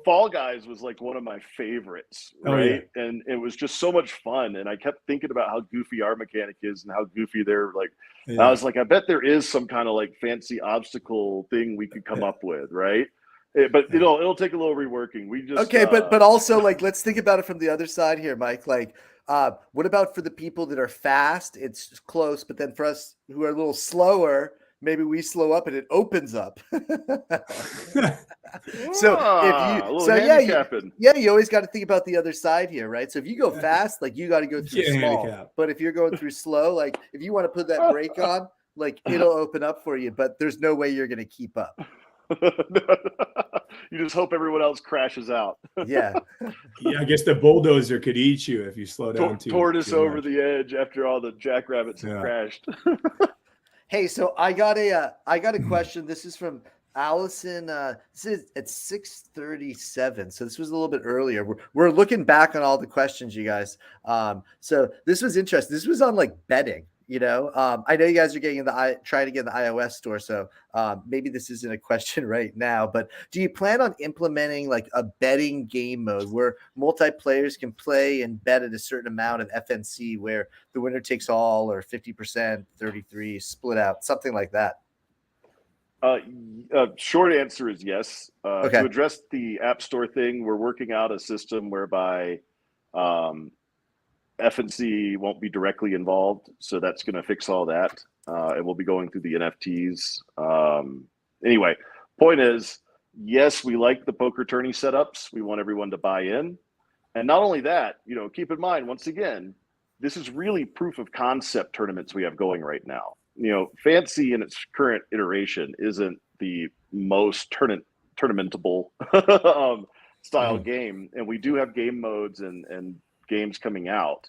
Fall Guys was like one of my favorites, right? And it was just so much fun. And I kept thinking about how goofy our mechanic is and how goofy they're like. I was like, I bet there is some kind of like fancy obstacle thing we could come up with, right? But it'll take a little reworking. We just but also like let's think about it from the other side here, Mike. Like, what about for the people that are fast? It's close, but then for us who are a little slower, maybe we slow up and it opens up. You always got to think about the other side here, right? So if you go fast, like you got to go through small. Handicap. But if you're going through slow, like if you want to put that brake on, like it'll open up for you. But there's no way you're going to keep up. You just hope everyone else crashes out. Yeah. I guess the bulldozer could eat you if you slow down too. Tortoise over the edge after all the jackrabbits have crashed. Hey, so I got a question. This is from Allison. This is at 6:37. So this was a little bit earlier. We're looking back on all the questions, you guys. So this was interesting. This was on like betting. I know you guys are trying to get in the iOS store, so maybe this isn't a question right now, but do you plan on implementing like a betting game mode where multiplayers can play and bet at a certain amount of FNC where the winner takes all or 50%, 33 split out, something like that? Short answer is yes. To address the App Store thing, we're working out a system whereby FNC won't be directly involved, so that's going to fix all that. And we'll be going through the NFTs. Anyway, point is, yes, we like the poker tourney setups. We want everyone to buy in. And not only that, keep in mind, once again, this is really proof of concept tournaments we have going right now. Fancy in its current iteration isn't the most tournamentable style game. And we do have game modes and games coming out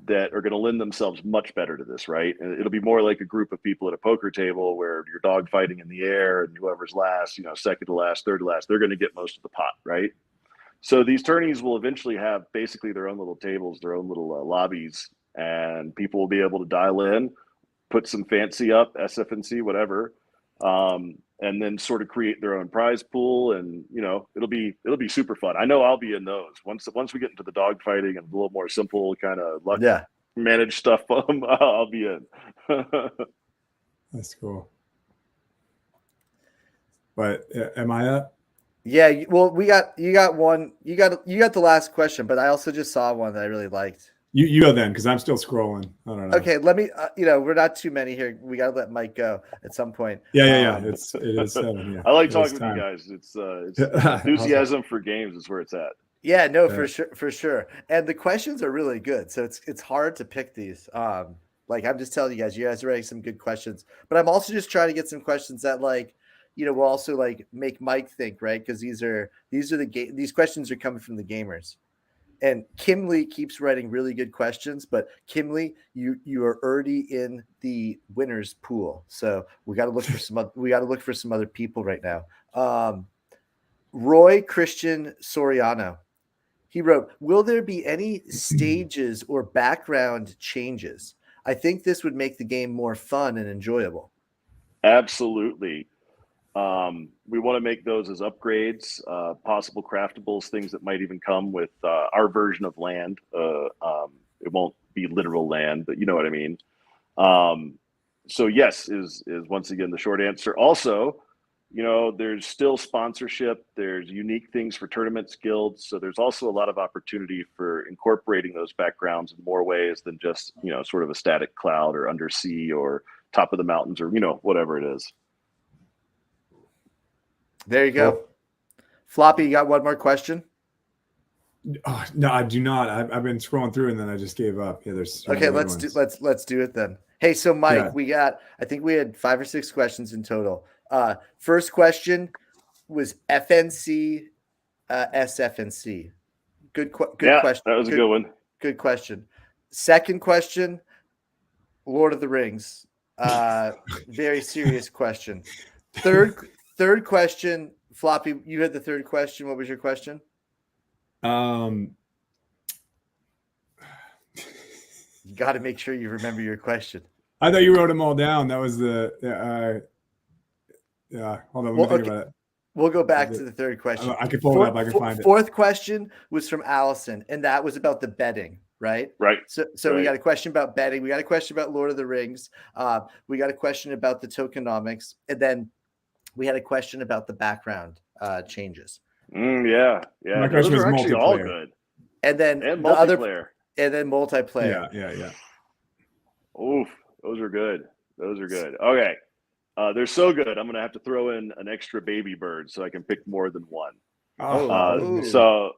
that are going to lend themselves much better to this, right? And it'll be more like a group of people at a poker table where you're dog fighting in the air and whoever's last, second to last, third to last, they're going to get most of the pot, right? So these tourneys will eventually have basically their own little tables, their own little lobbies, and people will be able to dial in, put some fancy up, SFNC, whatever, and then sort of create their own prize pool, and it'll be super fun. I know I'll be in those once we get into the dog fighting and a little more simple kind of luck managed stuff. I'll be in. That's cool. But am I up? Yeah. Well, you got one. You got the last question, but I also just saw one that I really liked. You go then, because I'm still scrolling. I don't know. Okay, let me. We're not too many here. We got to let Mike go at some point. Yeah. It is 7. Yeah. I like talking with you guys. It's enthusiasm for games is where it's at. Yeah, no, for sure. And the questions are really good. So it's hard to pick these. Like I'm just telling you guys are writing some good questions. But I'm also just trying to get some questions that will also like make Mike think, right? Because these questions are coming from the gamers. And Kim Lee keeps writing really good questions, but Kim Lee, you are already in the winners pool, so we got to look for some other people right now. Roy Christian Soriano, he wrote, "Will there be any stages or background changes? I think this would make the game more fun and enjoyable." Absolutely. We want to make those as upgrades, possible craftables, things that might even come with our version of land. It won't be literal land, but you know what I mean. So yes, is once again the short answer. Also, there's still sponsorship. There's unique things for tournaments, guilds. So there's also a lot of opportunity for incorporating those backgrounds in more ways than just, sort of a static cloud or undersea or top of the mountains or, whatever it is. There you go. Floppy, you got one more question? Oh, no, I do not. I've been scrolling through and then I just gave up. Yeah, there's okay. Let's do it then. Hey, so Mike, Yeah. I think we had 5 or 6 questions in total. First question was FNC, SFNC. Good Yeah, question. that was a good one. Good question. Second question, Lord of the Rings. Very serious question. Third question, Floppy, you had the third question. What was your question? Um, You got to make sure you remember your question. I thought you wrote them all down. That was the yeah. Hold on, let me think about it. We'll go back to the third question. I can pull it up. I can find it. Fourth question was from Allison, and that was about the betting, right? Right. So right. We got a question about betting. We got a question about Lord of the Rings. We got a question about the tokenomics, and then we had a question about the background changes. Yeah. My question was actually multiplayer. all good. And then multiplayer. And then multiplayer. Yeah. Oof, those are good. Okay. They're so good. I'm going to have to throw in an extra baby bird so I can pick more than one. So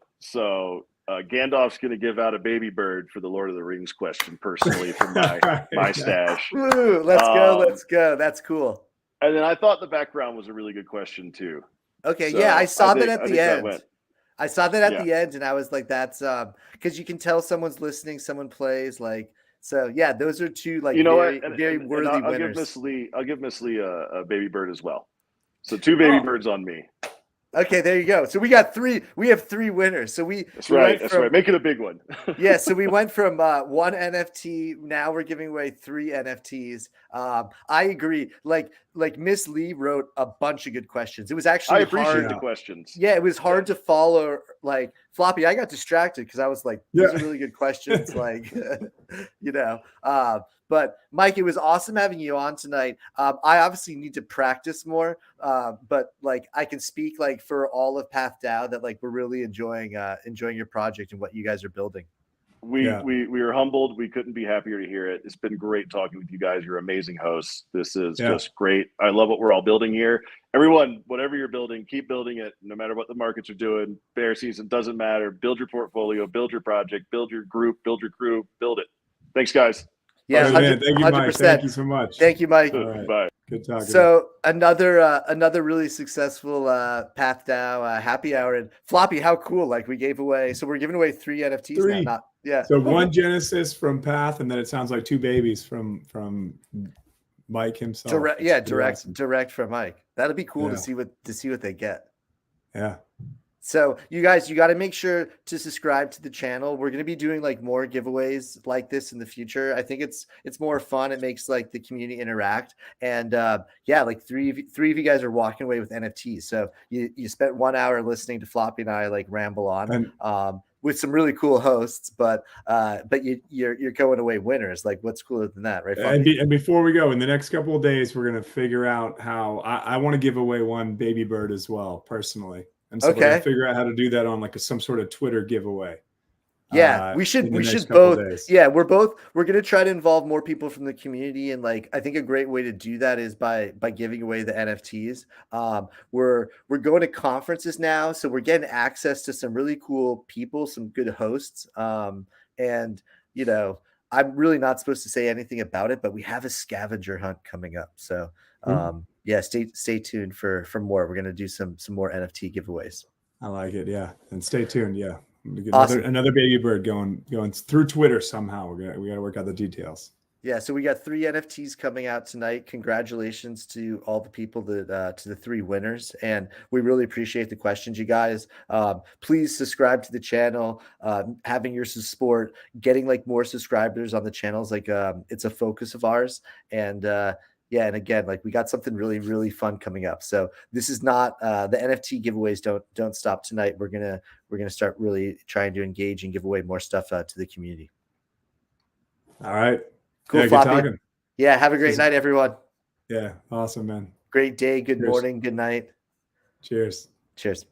Gandalf's going to give out a baby bird for the Lord of the Rings question personally from my stash. Woo, let's go. That's cool. And then I thought the background was a really good question too. Okay, so I saw that at the end. I saw that at the end, and I was like, "That's because you can tell someone's listening, someone plays like." So yeah, those are two like very worthy I'll winners. I'll give Miss Lee a baby bird as well. So 2 baby birds on me. Okay, there you go. So we got 3. We have 3 winners. So that's right. Make it a big one. Yeah. So we went from 1 NFT. Now we're giving away 3 NFTs. I agree. Like Miss Lee wrote a bunch of good questions. It was actually I appreciate the questions. Yeah, it was hard to follow. Like Floppy, I got distracted because I was like, these are really good questions. Like, but Mike, it was awesome having you on tonight. I obviously need to practice more, but like I can speak like for all of PathDAO that like we're really enjoying your project and what you guys are building. We are humbled. We couldn't be happier to hear it. It's been great talking with you guys. You're amazing hosts. This is just great. I love what we're all building here. Everyone, whatever you're building, keep building it. No matter what the markets are doing, bear season doesn't matter. Build your portfolio, build your project, build your group, build your crew, build it. Thanks, guys. Yeah, thank you, Mike. Thank you so much. Thank you, Mike. All right. Bye. Good talking. So another really successful PathDAO happy hour. And Floppy, how cool! Like we gave away, so we're giving away 3 NFTs now. So 1 Genesis from Path, and then it sounds like 2 babies from Mike himself. Direct from Mike. That'd be cool to see what they get. Yeah. So you guys, you got to make sure to subscribe to the channel. We're going to be doing like more giveaways like this in the future. I think it's more fun. It makes like the community interact. And like three of you guys are walking away with NFTs. So you spent 1 hour listening to Floppy and I like ramble on with some really cool hosts, but you're going away winners. Like what's cooler than that, right? And before we go, in the next couple of days, we're going to figure out how I want to give away 1 baby bird as well, personally. And so we're gonna figure out how to do that on like some sort of Twitter giveaway. Yeah, we should both. Yeah, we're gonna try to involve more people from the community, and like I think a great way to do that is by giving away the NFTs. We're going to conferences now, so we're getting access to some really cool people, some good hosts, and I'm really not supposed to say anything about it, but we have a scavenger hunt coming up, so. Stay tuned for more. We're gonna do some more NFT giveaways. I like it. Yeah, and stay tuned. Yeah, get awesome. another baby bird going through Twitter somehow. We got to work out the details. Yeah, so we got 3 NFTs coming out tonight. Congratulations to all the people that to the 3 winners, and we really appreciate the questions, you guys. Please subscribe to the channel. Having your support, getting like more subscribers on the channels, like it's a focus of ours, and. And again, like we got something really, really fun coming up. So this is not the NFT giveaways don't stop tonight. We're gonna start really trying to engage and give away more stuff to the community. All right, cool. Good talking. Yeah, have a great night, everyone. Yeah, awesome, man. Great day. Good morning. Good night. Cheers. Cheers.